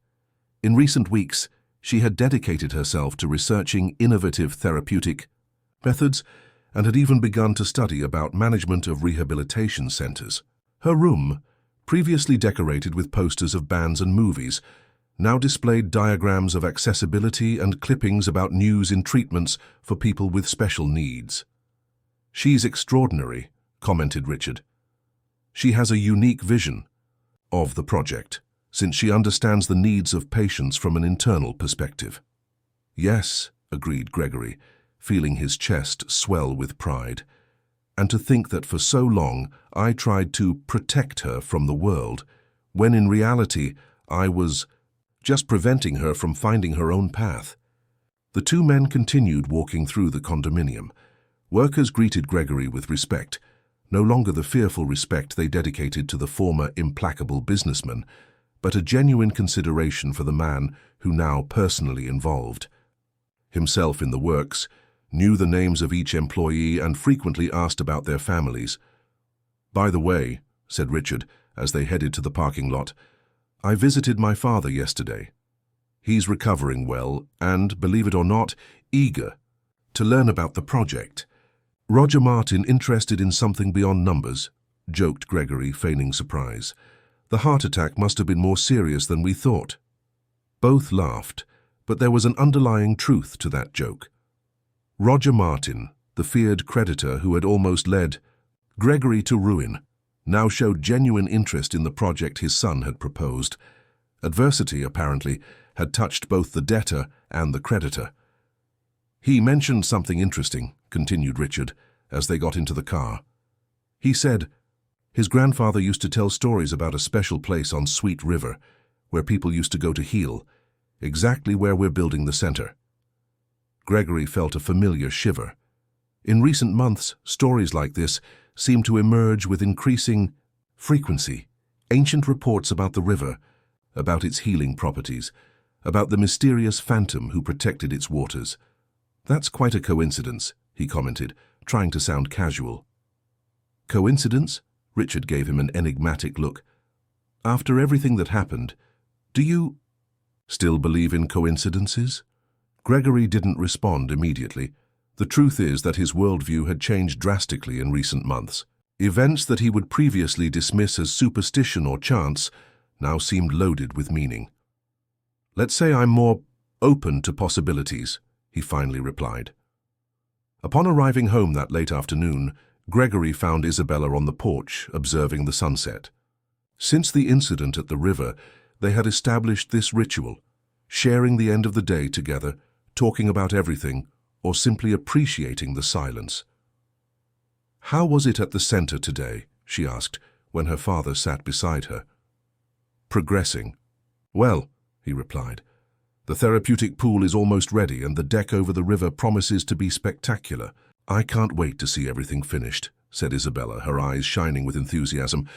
Speaker 1: In recent weeks, she had dedicated herself to researching innovative therapeutic methods and had even begun to study about management of rehabilitation centers. Her room, previously decorated with posters of bands and movies, now displayed diagrams of accessibility and clippings about news in treatments for people with special needs. "She's extraordinary," commented Richard. "She has a unique vision of the project, since she understands the needs of patients from an internal perspective." "Yes," agreed Gregory, feeling his chest swell with pride. "And to think that for so long I tried to protect her from the world, when in reality I was just preventing her from finding her own path." The two men continued walking through the condominium. Workers greeted Gregory with respect, no longer the fearful respect they dedicated to the former implacable businessman, but a genuine consideration for the man who now personally involved himself in the works, knew the names of each employee, and frequently asked about their families. "By the way," said Richard, as they headed to the parking lot, "I visited my father yesterday. He's recovering well and, believe it or not, eager to learn about the project." "Roger Martin interested in something beyond numbers," joked Gregory, feigning surprise. "The heart attack must have been more serious than we thought." Both laughed, but there was an underlying truth to that joke. Roger Martin, the feared creditor who had almost led Gregory to ruin, now showed genuine interest in the project his son had proposed. Adversity, apparently, had touched both the debtor and the creditor. "He mentioned something interesting," continued Richard, as they got into the car. "He said his grandfather used to tell stories about a special place on Sweet River, where people used to go to heal, exactly where we're building the center." Gregory felt a familiar shiver. In recent months, stories like this seemed to emerge with increasing frequency. Ancient reports about the river, about its healing properties, about the mysterious phantom who protected its waters. "That's quite a coincidence," he commented, trying to sound casual. "Coincidence?" Richard gave him an enigmatic look. "After everything that happened, do you still believe in coincidences?" Gregory didn't respond immediately. The truth is that his worldview had changed drastically in recent months. Events that he would previously dismiss as superstition or chance now seemed loaded with meaning. "Let's say I'm more open to possibilities," he finally replied. Upon arriving home that late afternoon, Gregory found Isabella on the porch, observing the sunset. Since the incident at the river, they had established this ritual, sharing the end of the day together, talking about everything, or simply appreciating the silence. "How was it at the center today?" she asked, when her father sat beside her. "Progressing." "Well," he replied, "the therapeutic pool is almost ready and the deck over the river promises to be spectacular." "I can't wait to see everything finished," said Isabella, her eyes shining with enthusiasm.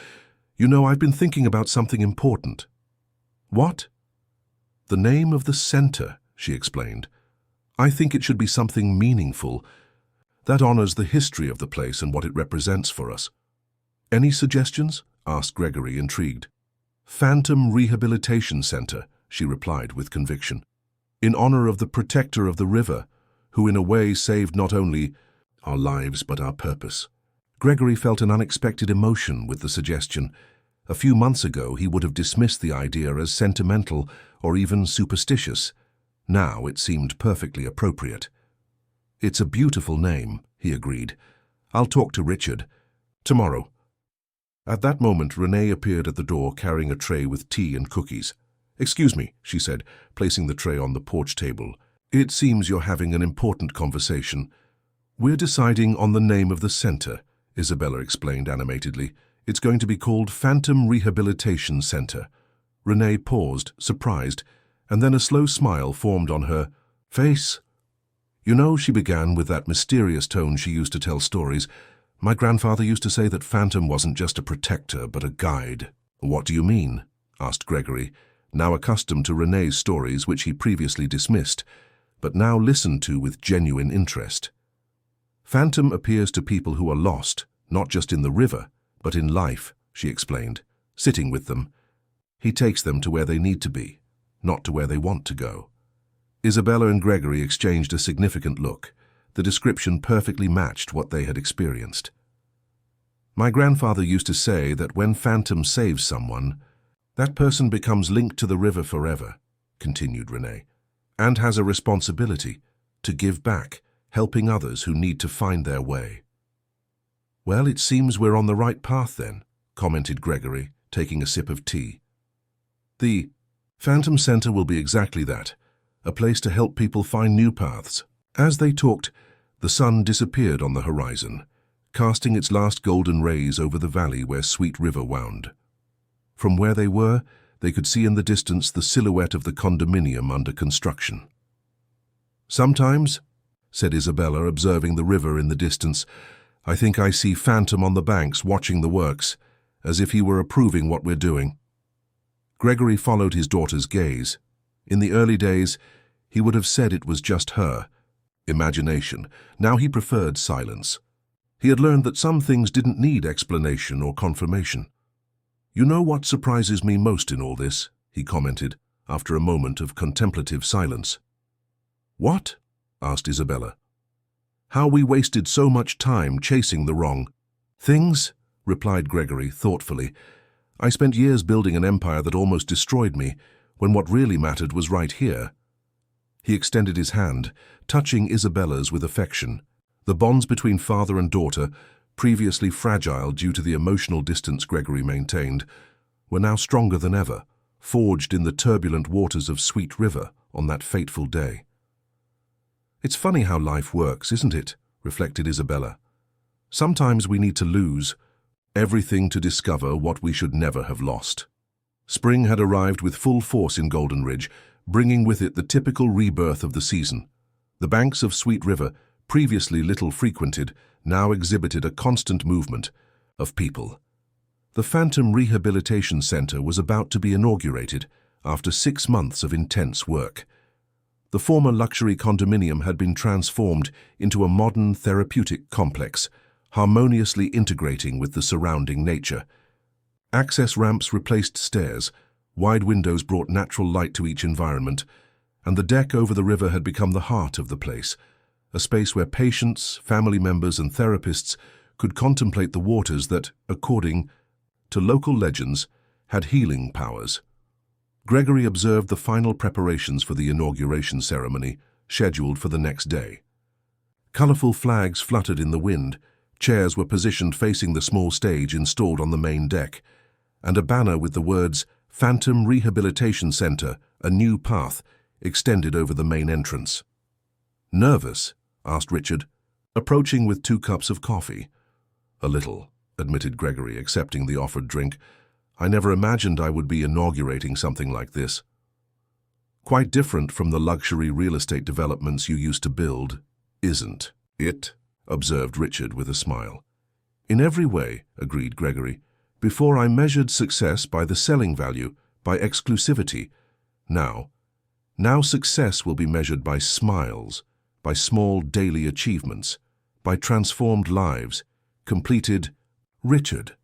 Speaker 1: "You know, I've been thinking about something important." "What?" "The name of the center," she explained. "I think it should be something meaningful that honors the history of the place and what it represents for us." Any suggestions? Asked Gregory, intrigued. Phantom Rehabilitation Center, she replied with conviction. In honor of the protector of the river, who in a way saved not only our lives but our purpose. Gregory felt an unexpected emotion with the suggestion. A few months ago he would have dismissed the idea as sentimental or even superstitious. Now it seemed perfectly appropriate. It's a beautiful name, he agreed. I'll talk to Richard. Tomorrow. At that moment, Renee appeared at the door carrying a tray with tea and cookies. Excuse me, she said, placing the tray on the porch table. It seems you're having an important conversation. We're deciding on the name of the center, Isabella explained animatedly. It's going to be called Phantom Rehabilitation Center. Renee paused, surprised, and then a slow smile formed on her face. You know, she began with that mysterious tone she used to tell stories, my grandfather used to say that Phantom wasn't just a protector, but a guide. What do you mean? Asked Gregory, now accustomed to Renee's stories which he previously dismissed, but now listened to with genuine interest. Phantom appears to people who are lost, not just in the river, but in life, she explained, sitting with them. He takes them to where they need to be, not to where they want to go. Isabella and Gregory exchanged a significant look. The description perfectly matched what they had experienced. My grandfather used to say that when Phantom saves someone, that person becomes linked to the river forever, continued Renee, and has a responsibility to give back, helping others who need to find their way. Well, it seems we're on the right path then, commented Gregory, taking a sip of tea. The Phantom Center will be exactly that, a place to help people find new paths. As they talked, the sun disappeared on the horizon, casting its last golden rays over the valley where Sweet River wound. From where they were, they could see in the distance the silhouette of the condominium under construction. Sometimes, said Isabella, observing the river in the distance, I think I see Phantom on the banks watching the works, as if he were approving what we're doing. Gregory followed his daughter's gaze. In the early days, he would have said it was just her imagination. Now he preferred silence. He had learned that some things didn't need explanation or confirmation. You know what surprises me most in all this, he commented, after a moment of contemplative silence. What? Asked Isabella. How we wasted so much time chasing the wrong things, replied Gregory thoughtfully. I spent years building an empire that almost destroyed me, when what really mattered was right here. He extended his hand, touching Isabella's with affection. The bonds between father and daughter, previously fragile due to the emotional distance Gregory maintained, were now stronger than ever, forged in the turbulent waters of Sweet River on that fateful day. It's funny how life works, isn't it? Reflected Isabella. Sometimes we need to lose everything to discover what we should never have lost. Spring had arrived with full force in Golden Ridge, bringing with it the typical rebirth of the season. The banks of Sweet River, previously little frequented, now exhibited a constant movement of people. The Phantom Rehabilitation Center was about to be inaugurated after 6 months of intense work. The former luxury condominium had been transformed into a modern therapeutic complex, harmoniously integrating with the surrounding nature. Access ramps replaced stairs, wide windows brought natural light to each environment, and the deck over the river had become the heart of the place, a space where patients, family members, and therapists could contemplate the waters that, according to local legends, had healing powers. Gregory observed the final preparations for the inauguration ceremony, scheduled for the next day. Colorful flags fluttered in the wind, chairs were positioned facing the small stage installed on the main deck, and a banner with the words Phantom Rehabilitation Center, a new path, extended over the main entrance. Nervous? Asked Richard, approaching with 2 cups of coffee. A little, admitted Gregory, accepting the offered drink. I never imagined I would be inaugurating something like this. Quite different from the luxury real estate developments you used to build, isn't it? Observed Richard with a smile. In every way, agreed Gregory. Before I measured success by the selling value, by exclusivity. Now success will be measured by smiles, by small daily achievements, by transformed lives, completed. Richard,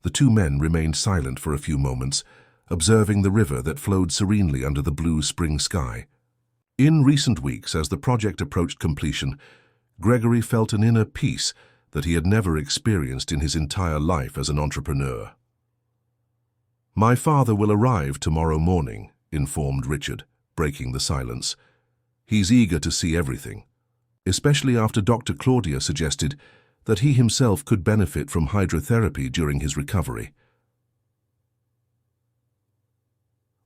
Speaker 1: The two men remained silent for a few moments, observing the river that flowed serenely under the blue spring sky. In recent weeks, as the project approached completion, Gregory felt an inner peace that he had never experienced in his entire life as an entrepreneur. "My father will arrive tomorrow morning," informed Richard, breaking the silence. "He's eager to see everything, especially after Dr. Claudia suggested that he himself could benefit from hydrotherapy during his recovery."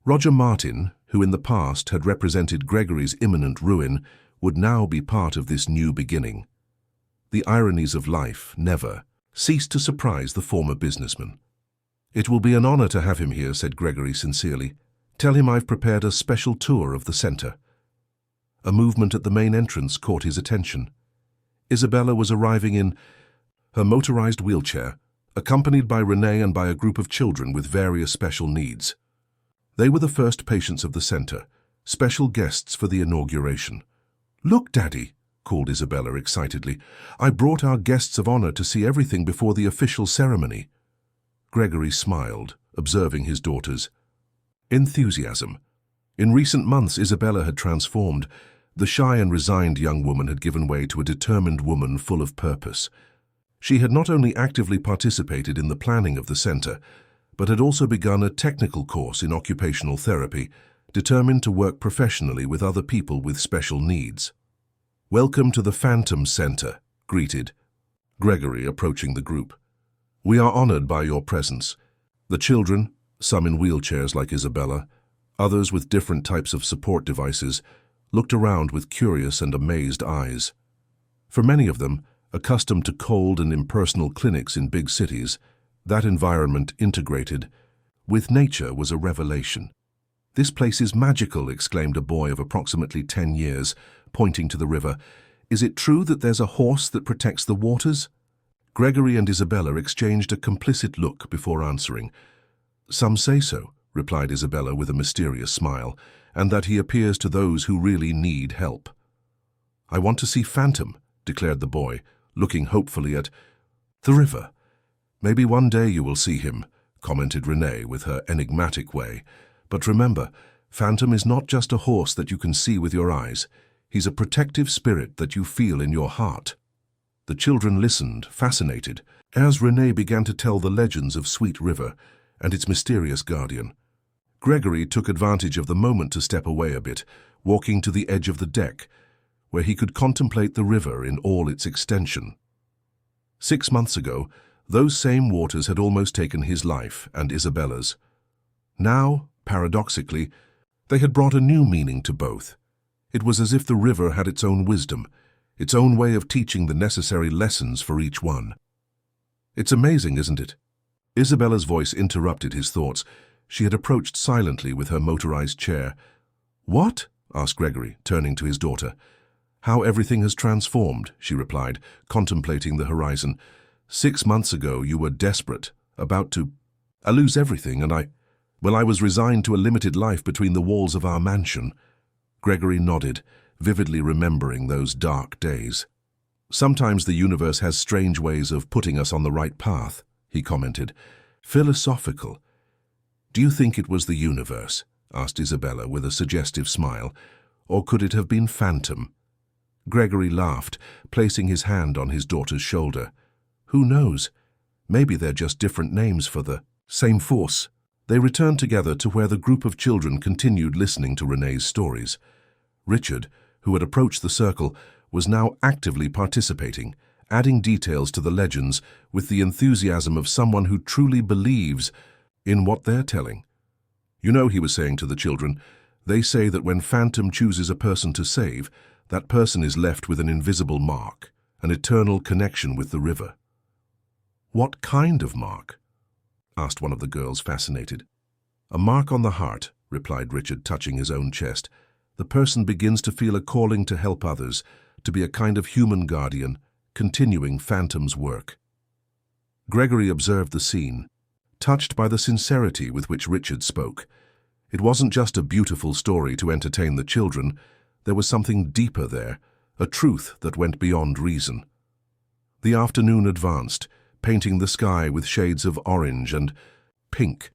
Speaker 1: Roger Martin, who in the past had represented Gregory's imminent ruin, would now be part of this new beginning. The ironies of life never ceased to surprise the former businessman. "It will be an honor to have him here," said Gregory sincerely. "Tell him I've prepared a special tour of the center." A movement at the main entrance caught his attention. Isabella was arriving in her motorized wheelchair, accompanied by Renee and by a group of children with various special needs. They were the first patients of the center, special guests for the inauguration. "Look, Daddy," called Isabella excitedly. "I brought our guests of honor to see everything before the official ceremony." Gregory smiled, observing his daughter's enthusiasm. In recent months, Isabella had transformed. The shy and resigned young woman had given way to a determined woman full of purpose. She had not only actively participated in the planning of the center, but had also begun a technical course in occupational therapy, determined to work professionally with other people with special needs. "Welcome to the Phantom Center," greeted Gregory, approaching the group. "We are honored by your presence." The children, some in wheelchairs like Isabella, others with different types of support devices, looked around with curious and amazed eyes. For many of them, accustomed to cold and impersonal clinics in big cities, that environment integrated with nature was a revelation. "This place is magical," exclaimed a boy of approximately 10 years, pointing to the river. "Is it true that there's a horse that protects the waters?" Gregory and Isabella exchanged a complicit look before answering. "Some say so," replied Isabella with a mysterious smile, "and that he appears to those who really need help." "I want to see Phantom," declared the boy, looking hopefully at the river. "Maybe one day you will see him," commented Renee with her enigmatic way. "But remember, Phantom is not just a horse that you can see with your eyes. He's a protective spirit that you feel in your heart." The children listened, fascinated, as Renee began to tell the legends of Sweet River and its mysterious guardian. Gregory took advantage of the moment to step away a bit, walking to the edge of the deck, where he could contemplate the river in all its extension. 6 months ago, those same waters had almost taken his life and Isabella's. Now, paradoxically, they had brought a new meaning to both. It was as if the river had its own wisdom, its own way of teaching the necessary lessons for each one. "It's amazing, isn't it?" Isabella's voice interrupted his thoughts. She had approached silently with her motorized chair. "What?" asked Gregory, turning to his daughter. "How everything has transformed," she replied, contemplating the horizon. 6 months ago, you were desperate, about to lose everything, and I was resigned to a limited life between the walls of our mansion." Gregory nodded, vividly remembering those dark days. "Sometimes the universe has strange ways of putting us on the right path," he commented. "Philosophical." "Do you think it was the universe?" asked Isabella with a suggestive smile. "Or could it have been Phantom?" Gregory laughed, placing his hand on his daughter's shoulder. "Who knows? Maybe they're just different names for the same force." They returned together to where the group of children continued listening to Renee's stories. Richard, who had approached the circle, was now actively participating, adding details to the legends with the enthusiasm of someone who truly believes in what they're telling. "You know," he was saying to the children, "they say that when Phantom chooses a person to save, that person is left with an invisible mark, an eternal connection with the river." "What kind of mark?" asked one of the girls, fascinated. "A mark on the heart," replied Richard, touching his own chest. "The person begins to feel a calling to help others, to be a kind of human guardian, continuing Phantom's work." Gregory observed the scene, touched by the sincerity with which Richard spoke. It wasn't just a beautiful story to entertain the children. There was something deeper there, a truth that went beyond reason. The afternoon advanced, painting the sky with shades of orange and pink.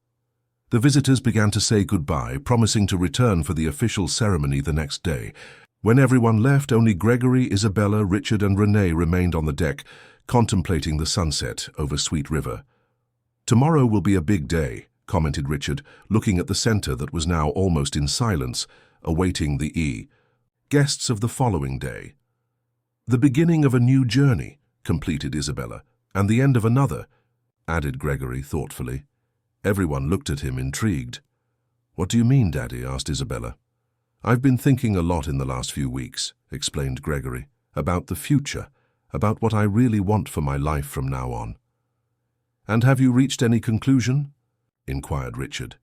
Speaker 1: The visitors began to say goodbye, promising to return for the official ceremony the next day. When everyone left, only Gregory, Isabella, Richard and Renee remained on the deck, contemplating the sunset over Sweet River. "Tomorrow will be a big day," commented Richard, looking at the center that was now almost in silence, awaiting the guests of the following day. "The beginning of a new journey," completed Isabella. "And the end of another," added Gregory thoughtfully. Everyone looked at him, intrigued. "What do you mean, Daddy?" asked Isabella. "I've been thinking a lot in the last few weeks," explained Gregory, "about the future, about what I really want for my life from now on." "And have you reached any conclusion?" inquired Richard.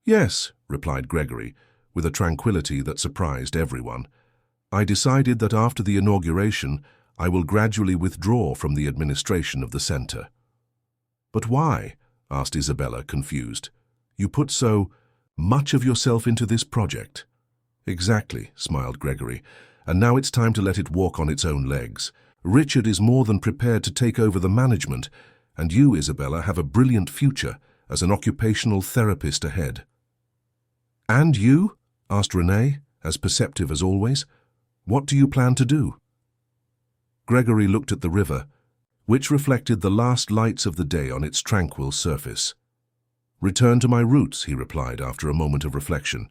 Speaker 1: "Yes," replied Gregory, with a tranquility that surprised everyone. "I decided that after the inauguration, I will gradually withdraw from the administration of the center." "But why?" asked Isabella, confused. "You put so much of yourself into this project." "Exactly," smiled Gregory, "and now it's time to let it walk on its own legs. Richard is more than prepared to take over the management, and you, Isabella, have a brilliant future as an occupational therapist ahead." "And you?" asked Renee, as perceptive as always. "What do you plan to do?" Gregory looked at the river, which reflected the last lights of the day on its tranquil surface. "Return to my roots," he replied after a moment of reflection.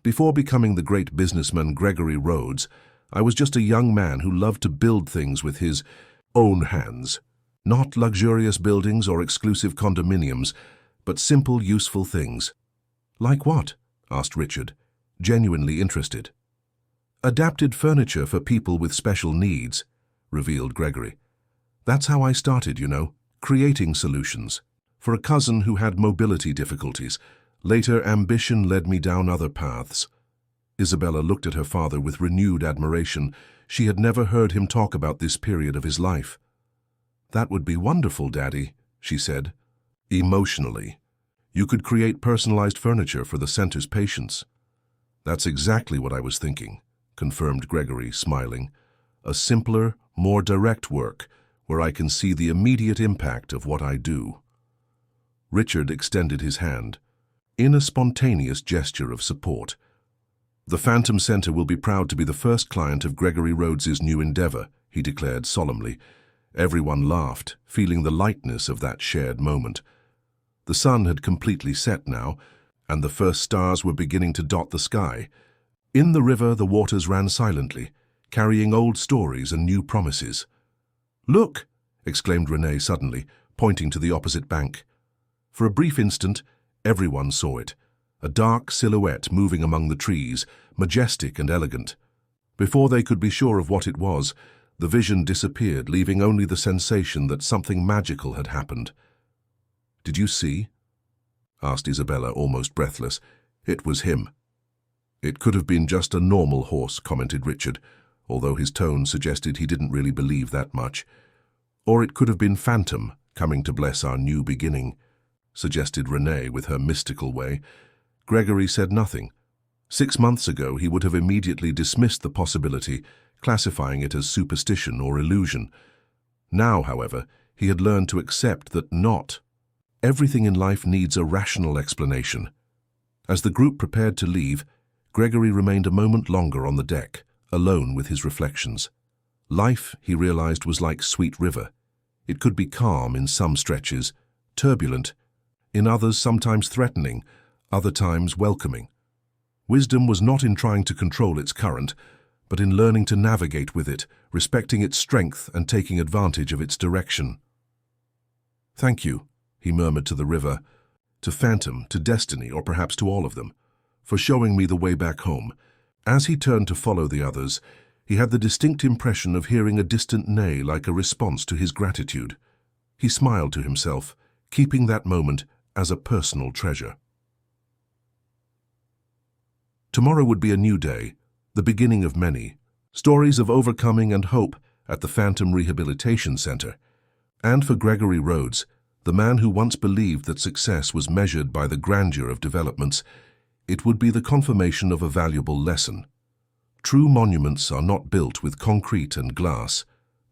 Speaker 1: "Before becoming the great businessman Gregory Rhodes, I was just a young man who loved to build things with his own hands. Not luxurious buildings or exclusive condominiums, but simple, useful things." "Like what?" asked Richard, genuinely interested. "Adapted furniture for people with special needs," revealed Gregory. "That's how I started, you know, creating solutions. For a cousin who had mobility difficulties. Later, ambition led me down other paths." Isabella looked at her father with renewed admiration. She had never heard him talk about this period of his life. "That would be wonderful, Daddy," she said. "Emotionally. You could create personalized furniture for the center's patients." "That's exactly what I was thinking," confirmed Gregory, smiling. "A simpler, more direct work, where I can see the immediate impact of what I do." Richard extended his hand, in a spontaneous gesture of support. "The Phantom Center will be proud to be the first client of Gregory Rhodes's new endeavor," he declared solemnly. Everyone laughed, feeling the lightness of that shared moment. The sun had completely set now, and the first stars were beginning to dot the sky. In the river, the waters ran silently, carrying old stories and new promises. "Look!" exclaimed Renee suddenly, pointing to the opposite bank. For a brief instant, everyone saw it, a dark silhouette moving among the trees, majestic and elegant. Before they could be sure of what it was, the vision disappeared, leaving only the sensation that something magical had happened. "Did you see?" asked Isabella, almost breathless. "It was him." "It could have been just a normal horse," commented Richard, although his tone suggested he didn't really believe that much. "Or it could have been Phantom, coming to bless our new beginning," suggested Renee with her mystical way. Gregory said nothing. 6 months ago, he would have immediately dismissed the possibility, classifying it as superstition or illusion. Now, however, he had learned to accept that not everything in life needs a rational explanation. As the group prepared to leave, Gregory remained a moment longer on the deck, alone with his reflections. Life, he realized, was like Sweet River. It could be calm in some stretches, turbulent, in others sometimes threatening, other times welcoming. Wisdom was not in trying to control its current, but in learning to navigate with it, respecting its strength and taking advantage of its direction. "Thank you," he murmured to the river, to Phantom, to Destiny, or perhaps to all of them, for showing me the way back home. As he turned to follow the others, he had the distinct impression of hearing a distant neigh like a response to his gratitude. He smiled to himself, keeping that moment as a personal treasure. Tomorrow would be a new day, the beginning of many. Stories of overcoming and hope at the Phantom Rehabilitation Center. And for Gregory Rhodes, the man who once believed that success was measured by the grandeur of developments, it would be the confirmation of a valuable lesson. True monuments are not built with concrete and glass,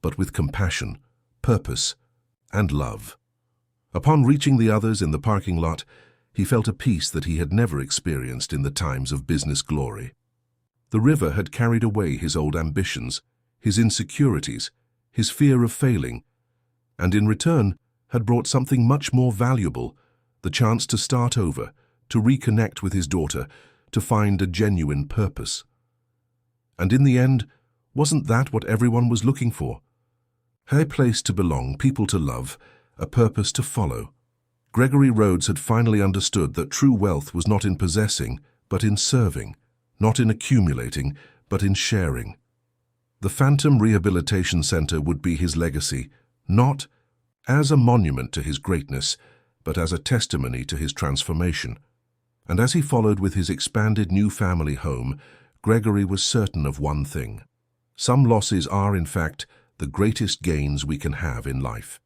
Speaker 1: but with compassion, purpose, and love. Upon reaching the others in the parking lot, he felt a peace that he had never experienced in the times of business glory. The river had carried away his old ambitions, his insecurities, his fear of failing, and in return had brought something much more valuable, the chance to start over, to reconnect with his daughter, to find a genuine purpose. And in the end, wasn't that what everyone was looking for? A place to belong, people to love, a purpose to follow. Gregory Rhodes had finally understood that true wealth was not in possessing, but in serving, not in accumulating, but in sharing. The Phantom Rehabilitation Center would be his legacy, not as a monument to his greatness, but as a testimony to his transformation. And as he followed with his expanded new family home, Gregory was certain of one thing. Some losses are, in fact, the greatest gains we can have in life.